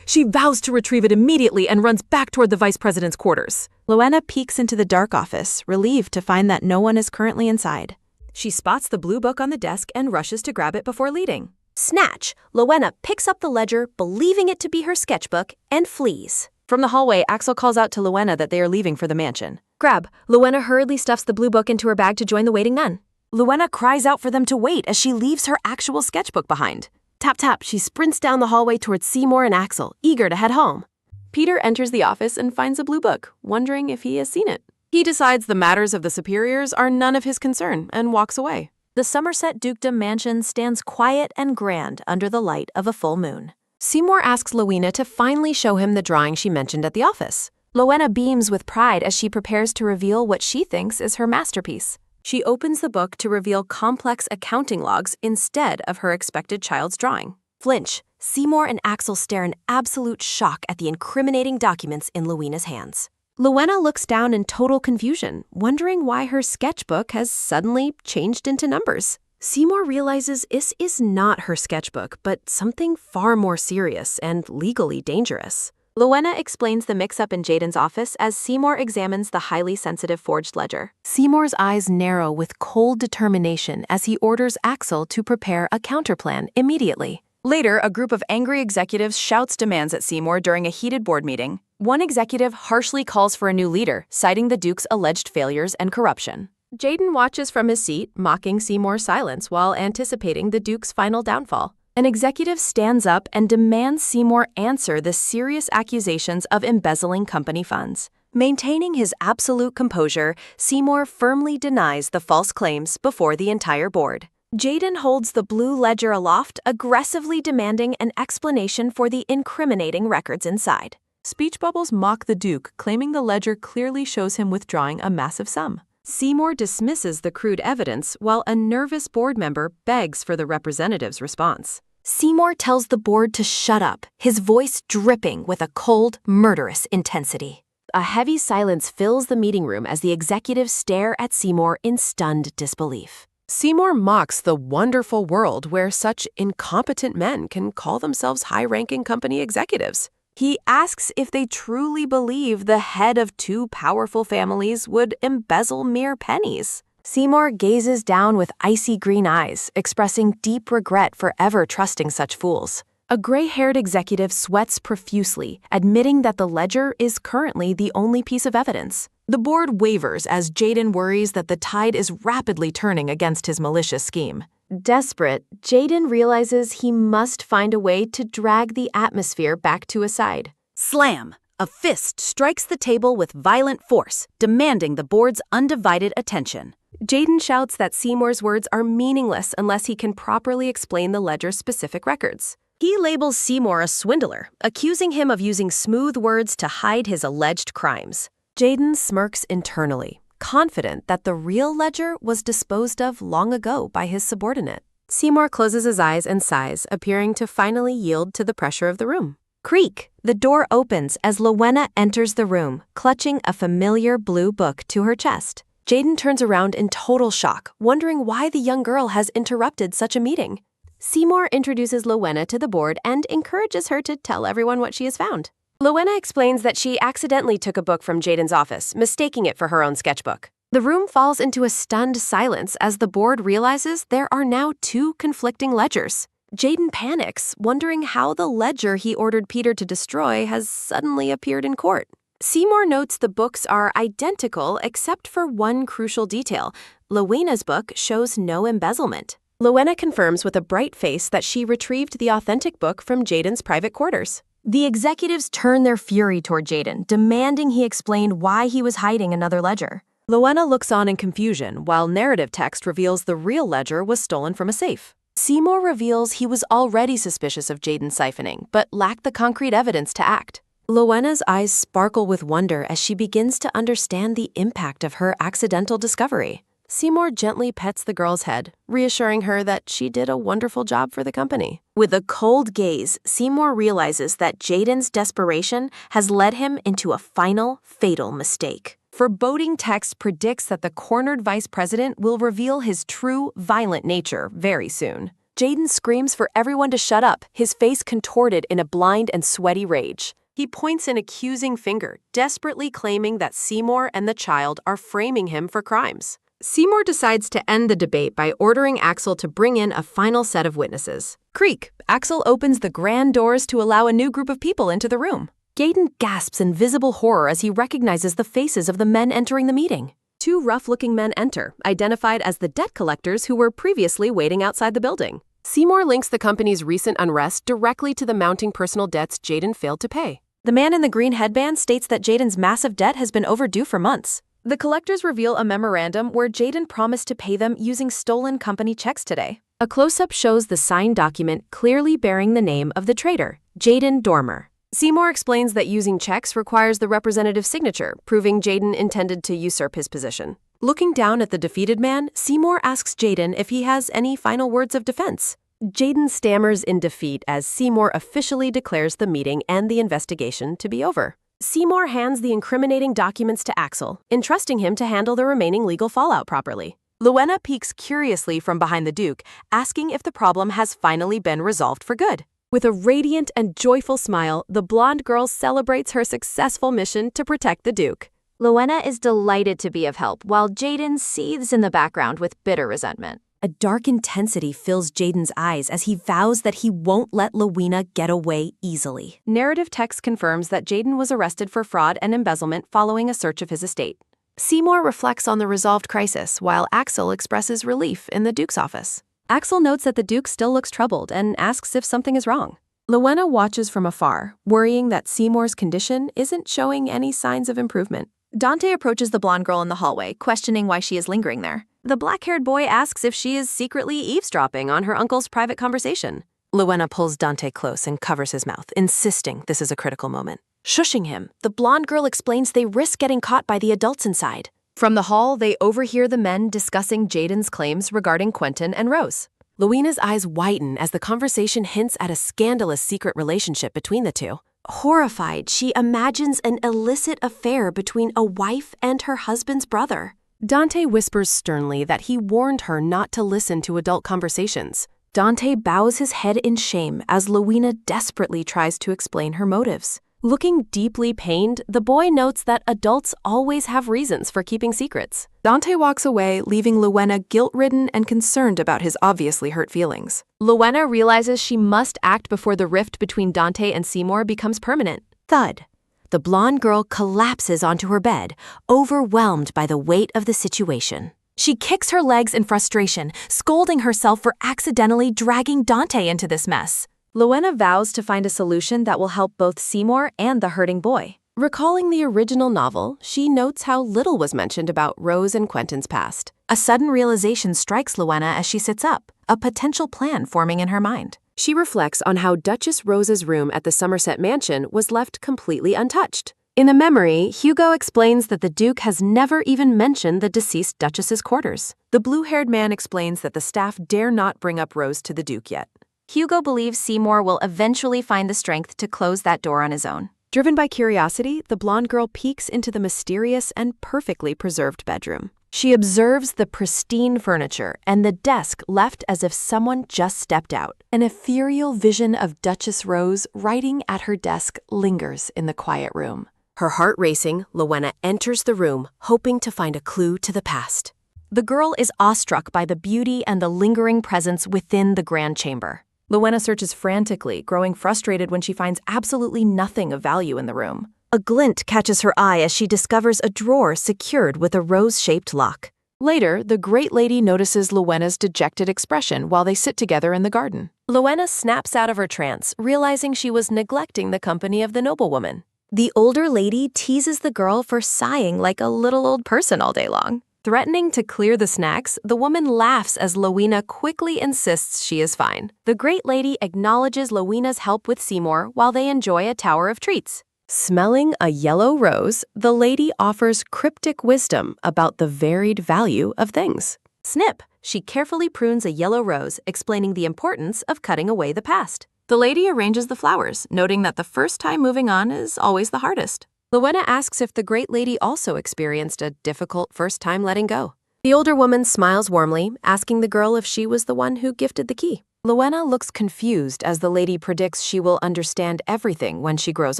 She vows to retrieve it immediately and runs back toward the vice president's quarters. Luena peeks into the dark office, relieved to find that no one is currently inside. She spots the blue book on the desk and rushes to grab it before leaving. Snatch! Luena picks up the ledger, believing it to be her sketchbook, and flees. From the hallway, Axel calls out to Luena that they are leaving for the mansion. Grab! Luena hurriedly stuffs the blue book into her bag to join the waiting men. Luena cries out for them to wait as she leaves her actual sketchbook behind. Tap tap, she sprints down the hallway towards Seymour and Axel, eager to head home. Peter enters the office and finds a blue book, wondering if he has seen it. He decides the matters of the superiors are none of his concern and walks away. The Somerset Dukedom mansion stands quiet and grand under the light of a full moon. Seymour asks Luena to finally show him the drawing she mentioned at the office. Luena beams with pride as she prepares to reveal what she thinks is her masterpiece. She opens the book to reveal complex accounting logs instead of her expected child's drawing. Flinch, Seymour and Axel stare in absolute shock at the incriminating documents in Luena's hands. Luena looks down in total confusion, wondering why her sketchbook has suddenly changed into numbers. Seymour realizes this is not her sketchbook, but something far more serious and legally dangerous. Luena explains the mix-up in Jaden's office as Seymour examines the highly sensitive forged ledger. Seymour's eyes narrow with cold determination as he orders Axel to prepare a counterplan immediately. Later, a group of angry executives shouts demands at Seymour during a heated board meeting. One executive harshly calls for a new leader, citing the Duke's alleged failures and corruption. Jaden watches from his seat, mocking Seymour's silence while anticipating the Duke's final downfall. An executive stands up and demands Seymour answer the serious accusations of embezzling company funds. Maintaining his absolute composure, Seymour firmly denies the false claims before the entire board. Jaden holds the blue ledger aloft, aggressively demanding an explanation for the incriminating records inside. Speech bubbles mock the Duke, claiming the ledger clearly shows him withdrawing a massive sum. Seymour dismisses the crude evidence while a nervous board member begs for the representative's response. Seymour tells the board to shut up, his voice dripping with a cold, murderous intensity. A heavy silence fills the meeting room as the executives stare at Seymour in stunned disbelief. Seymour mocks the wonderful world where such incompetent men can call themselves high-ranking company executives. He asks if they truly believe the head of two powerful families would embezzle mere pennies. Seymour gazes down with icy green eyes, expressing deep regret for ever trusting such fools. A gray-haired executive sweats profusely, admitting that the ledger is currently the only piece of evidence. The board wavers as Jaden worries that the tide is rapidly turning against his malicious scheme. Desperate, Jaden realizes he must find a way to drag the atmosphere back to his side. Slam! A fist strikes the table with violent force, demanding the board's undivided attention. Jaden shouts that Seymour's words are meaningless unless he can properly explain the ledger's specific records. He labels Seymour a swindler, accusing him of using smooth words to hide his alleged crimes. Jaden smirks internally, confident that the real ledger was disposed of long ago by his subordinate. Seymour closes his eyes and sighs, appearing to finally yield to the pressure of the room. Creak! The door opens as Lowena enters the room, clutching a familiar blue book to her chest. Jaden turns around in total shock, wondering why the young girl has interrupted such a meeting. Seymour introduces Lowena to the board and encourages her to tell everyone what she has found. Lowena explains that she accidentally took a book from Jaden's office, mistaking it for her own sketchbook. The room falls into a stunned silence as the board realizes there are now two conflicting ledgers. Jaden panics, wondering how the ledger he ordered Peter to destroy has suddenly appeared in court. Seymour notes the books are identical except for one crucial detail. Lowena's book shows no embezzlement. Lowena confirms with a bright face that she retrieved the authentic book from Jaden's private quarters. The executives turn their fury toward Jaden, demanding he explain why he was hiding another ledger. Lowena looks on in confusion, while narrative text reveals the real ledger was stolen from a safe. Seymour reveals he was already suspicious of Jaden's siphoning, but lacked the concrete evidence to act. Lowena's eyes sparkle with wonder as she begins to understand the impact of her accidental discovery. Seymour gently pets the girl's head, reassuring her that she did a wonderful job for the company. With a cold gaze, Seymour realizes that Jaden's desperation has led him into a final, fatal mistake. Foreboding text predicts that the cornered vice president will reveal his true, violent nature very soon. Jaden screams for everyone to shut up, his face contorted in a blind and sweaty rage. He points an accusing finger, desperately claiming that Seymour and the child are framing him for crimes. Seymour decides to end the debate by ordering Axel to bring in a final set of witnesses. Creak! Axel opens the grand doors to allow a new group of people into the room. Jaden gasps in visible horror as he recognizes the faces of the men entering the meeting. Two rough-looking men enter, identified as the debt collectors who were previously waiting outside the building. Seymour links the company's recent unrest directly to the mounting personal debts Jaden failed to pay. The man in the green headband states that Jaden's massive debt has been overdue for months. The collectors reveal a memorandum where Jaden promised to pay them using stolen company checks today. A close-up shows the signed document clearly bearing the name of the traitor, Jaden Dormer. Seymour explains that using checks requires the representative's signature, proving Jaden intended to usurp his position. Looking down at the defeated man, Seymour asks Jaden if he has any final words of defense. Jaden stammers in defeat as Seymour officially declares the meeting and the investigation to be over. Seymour hands the incriminating documents to Axel, entrusting him to handle the remaining legal fallout properly. Lowena peeks curiously from behind the Duke, asking if the problem has finally been resolved for good. With a radiant and joyful smile, the blonde girl celebrates her successful mission to protect the Duke. Lowena is delighted to be of help, while Jaden seethes in the background with bitter resentment. A dark intensity fills Jaden's eyes as he vows that he won't let Lowena get away easily. Narrative text confirms that Jaden was arrested for fraud and embezzlement following a search of his estate. Seymour reflects on the resolved crisis, while Axel expresses relief in the Duke's office. Axel notes that the Duke still looks troubled and asks if something is wrong. Lowena watches from afar, worrying that Seymour's condition isn't showing any signs of improvement. Dante approaches the blonde girl in the hallway, questioning why she is lingering there. The black-haired boy asks if she is secretly eavesdropping on her uncle's private conversation. Lowena pulls Dante close and covers his mouth, insisting this is a critical moment. Shushing him, the blonde girl explains they risk getting caught by the adults inside. From the hall, they overhear the men discussing Jaden's claims regarding Quentin and Rose. Lowena's eyes widen as the conversation hints at a scandalous secret relationship between the two. Horrified, she imagines an illicit affair between a wife and her husband's brother. Dante whispers sternly that he warned her not to listen to adult conversations. Dante bows his head in shame as Lowena desperately tries to explain her motives. Looking deeply pained, the boy notes that adults always have reasons for keeping secrets. Dante walks away, leaving Lowena guilt-ridden and concerned about his obviously hurt feelings. Lowena realizes she must act before the rift between Dante and Seymour becomes permanent. Thud. The blonde girl collapses onto her bed, overwhelmed by the weight of the situation. She kicks her legs in frustration, scolding herself for accidentally dragging Dante into this mess. Lowena vows to find a solution that will help both Seymour and the hurting boy. Recalling the original novel, she notes how little was mentioned about Rose and Quentin's past. A sudden realization strikes Lowena as she sits up, a potential plan forming in her mind. She reflects on how Duchess Rose's room at the Somerset mansion was left completely untouched. In a memory, Hugo explains that the Duke has never even mentioned the deceased Duchess's quarters. The blue-haired man explains that the staff dare not bring up Rose to the Duke yet. Hugo believes Seymour will eventually find the strength to close that door on his own. Driven by curiosity, the blonde girl peeks into the mysterious and perfectly preserved bedroom. She observes the pristine furniture and the desk left as if someone just stepped out. An ethereal vision of Duchess Rose writing at her desk lingers in the quiet room. Her heart racing, Lowena enters the room, hoping to find a clue to the past. The girl is awestruck by the beauty and the lingering presence within the grand chamber. Lowena searches frantically, growing frustrated when she finds absolutely nothing of value in the room. A glint catches her eye as she discovers a drawer secured with a rose-shaped lock. Later, the great lady notices Lowena's dejected expression while they sit together in the garden. Lowena snaps out of her trance, realizing she was neglecting the company of the noblewoman. The older lady teases the girl for sighing like a little old person all day long. Threatening to clear the snacks, the woman laughs as Lowena quickly insists she is fine. The great lady acknowledges Lowena's help with Seymour while they enjoy a tower of treats. Smelling a yellow rose, the lady offers cryptic wisdom about the varied value of things. Snip, she carefully prunes a yellow rose, explaining the importance of cutting away the past. The lady arranges the flowers, noting that the first time moving on is always the hardest. Lowena asks if the great lady also experienced a difficult first time letting go. The older woman smiles warmly, asking the girl if she was the one who gifted the key. Lowena looks confused as the lady predicts she will understand everything when she grows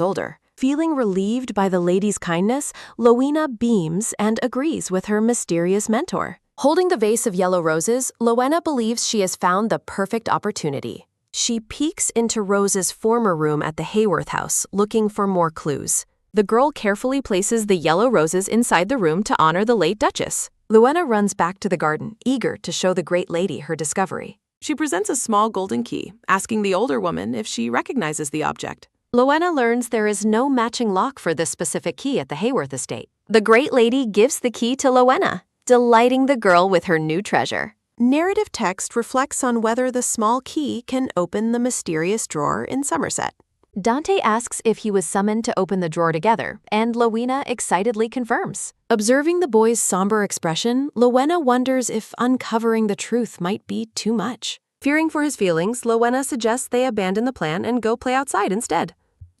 older. Feeling relieved by the lady's kindness, Lowena beams and agrees with her mysterious mentor. Holding the vase of yellow roses, Lowena believes she has found the perfect opportunity. She peeks into Rose's former room at the Hayworth house, looking for more clues. The girl carefully places the yellow roses inside the room to honor the late Duchess. Lowena runs back to the garden, eager to show the great lady her discovery. She presents a small golden key, asking the older woman if she recognizes the object. Lowena learns there is no matching lock for this specific key at the Hayworth estate. The great lady gives the key to Lowena, delighting the girl with her new treasure. Narrative text reflects on whether the small key can open the mysterious drawer in Somerset. Dante asks if he was summoned to open the drawer together, and Lowena excitedly confirms. Observing the boy's somber expression, Lowena wonders if uncovering the truth might be too much. Fearing for his feelings, Lowena suggests they abandon the plan and go play outside instead.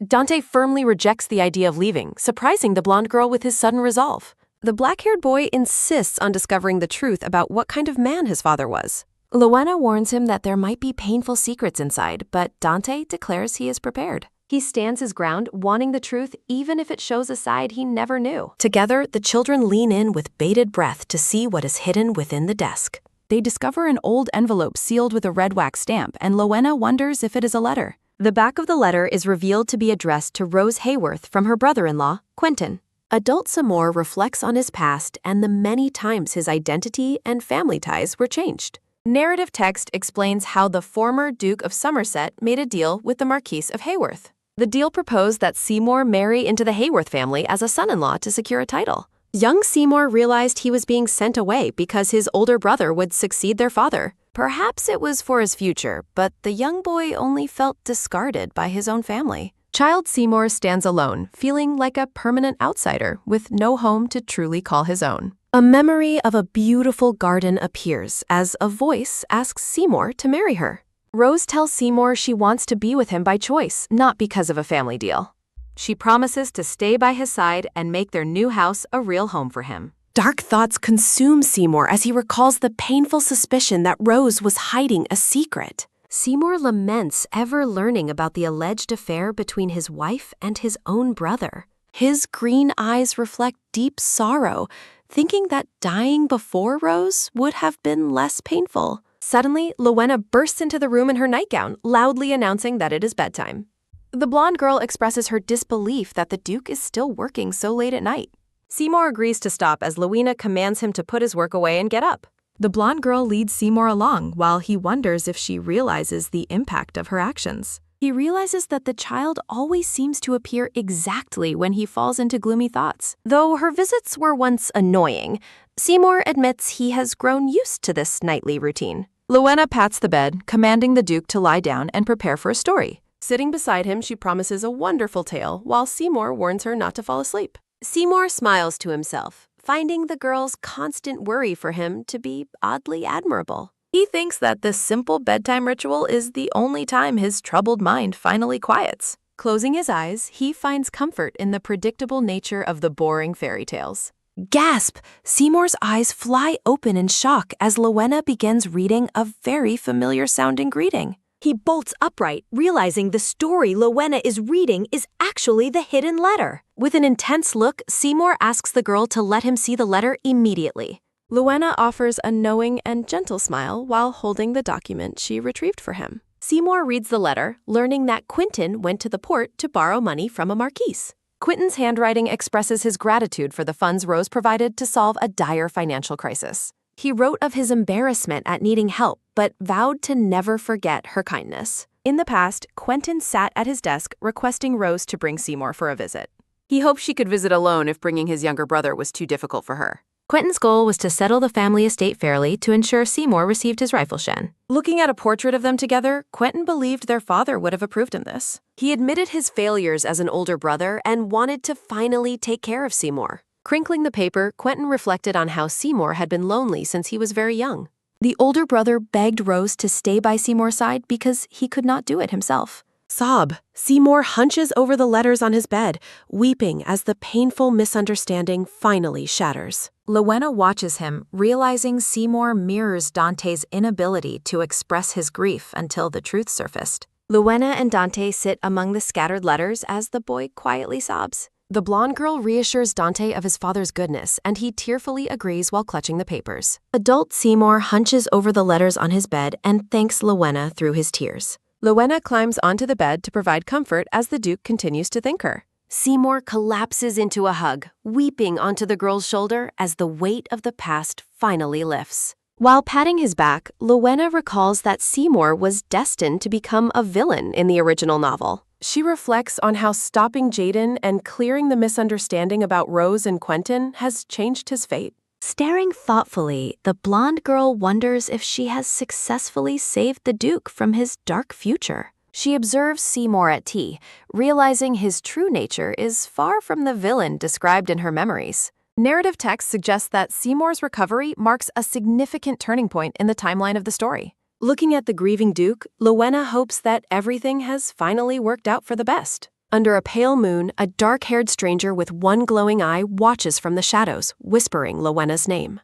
Dante firmly rejects the idea of leaving, surprising the blonde girl with his sudden resolve. The black-haired boy insists on discovering the truth about what kind of man his father was. Lowena warns him that there might be painful secrets inside, but Dante declares he is prepared. He stands his ground, wanting the truth even if it shows a side he never knew. Together, the children lean in with bated breath to see what is hidden within the desk. They discover an old envelope sealed with a red wax stamp, and Lowena wonders if it is a letter. The back of the letter is revealed to be addressed to Rose Hayworth from her brother-in-law, Quentin. Adult Seymour reflects on his past and the many times his identity and family ties were changed. Narrative text explains how the former Duke of Somerset made a deal with the Marquis of Hayworth. The deal proposed that Seymour marry into the Hayworth family as a son-in-law to secure a title. Young Seymour realized he was being sent away because his older brother would succeed their father. Perhaps it was for his future, but the young boy only felt discarded by his own family. Child Seymour stands alone, feeling like a permanent outsider with no home to truly call his own. A memory of a beautiful garden appears as a voice asks Seymour to marry her. Rose tells Seymour she wants to be with him by choice, not because of a family deal. She promises to stay by his side and make their new house a real home for him. Dark thoughts consume Seymour as he recalls the painful suspicion that Rose was hiding a secret. Seymour laments ever learning about the alleged affair between his wife and his own brother. His green eyes reflect deep sorrow, thinking that dying before Rose would have been less painful. Suddenly, Lowena bursts into the room in her nightgown, loudly announcing that it is bedtime. The blonde girl expresses her disbelief that the Duke is still working so late at night. Seymour agrees to stop as Lowena commands him to put his work away and get up. The blonde girl leads Seymour along while he wonders if she realizes the impact of her actions. He realizes that the child always seems to appear exactly when he falls into gloomy thoughts. Though her visits were once annoying, Seymour admits he has grown used to this nightly routine. Lowena pats the bed, commanding the Duke to lie down and prepare for a story. Sitting beside him, she promises a wonderful tale, while Seymour warns her not to fall asleep. Seymour smiles to himself, finding the girl's constant worry for him to be oddly admirable. He thinks that this simple bedtime ritual is the only time his troubled mind finally quiets. Closing his eyes, he finds comfort in the predictable nature of the boring fairy tales. Gasp! Seymour's eyes fly open in shock as Rowena begins reading a very familiar-sounding greeting. He bolts upright, realizing the story Rowena is reading is actually the hidden letter. With an intense look, Seymour asks the girl to let him see the letter immediately. Rowena offers a knowing and gentle smile while holding the document she retrieved for him. Seymour reads the letter, learning that Quentin went to the port to borrow money from a marquise. Quentin's handwriting expresses his gratitude for the funds Rose provided to solve a dire financial crisis. He wrote of his embarrassment at needing help, but vowed to never forget her kindness. In the past, Quentin sat at his desk requesting Rose to bring Seymour for a visit. He hoped she could visit alone if bringing his younger brother was too difficult for her. Quentin's goal was to settle the family estate fairly to ensure Seymour received his rifle-shen. Looking at a portrait of them together, Quentin believed their father would have approved of this. He admitted his failures as an older brother and wanted to finally take care of Seymour. Crinkling the paper, Quentin reflected on how Seymour had been lonely since he was very young. The older brother begged Rose to stay by Seymour's side because he could not do it himself. Sob, Seymour hunches over the letters on his bed, weeping as the painful misunderstanding finally shatters. Rowena watches him, realizing Seymour mirrors Dante's inability to express his grief until the truth surfaced. Rowena and Dante sit among the scattered letters as the boy quietly sobs. The blonde girl reassures Dante of his father's goodness, and he tearfully agrees while clutching the papers. Adult Seymour hunches over the letters on his bed and thanks Rowena through his tears. Rowena climbs onto the bed to provide comfort as the Duke continues to thank her. Seymour collapses into a hug, weeping onto the girl's shoulder as the weight of the past finally lifts. While patting his back, Rowena recalls that Seymour was destined to become a villain in the original novel. She reflects on how stopping Jaden and clearing the misunderstanding about Rose and Quentin has changed his fate. Staring thoughtfully, the blonde girl wonders if she has successfully saved the Duke from his dark future. She observes Seymour at tea, realizing his true nature is far from the villain described in her memories. Narrative text suggests that Seymour's recovery marks a significant turning point in the timeline of the story. Looking at the grieving Duke, Rowena hopes that everything has finally worked out for the best. Under a pale moon, a dark-haired stranger with one glowing eye watches from the shadows, whispering Rowena's name.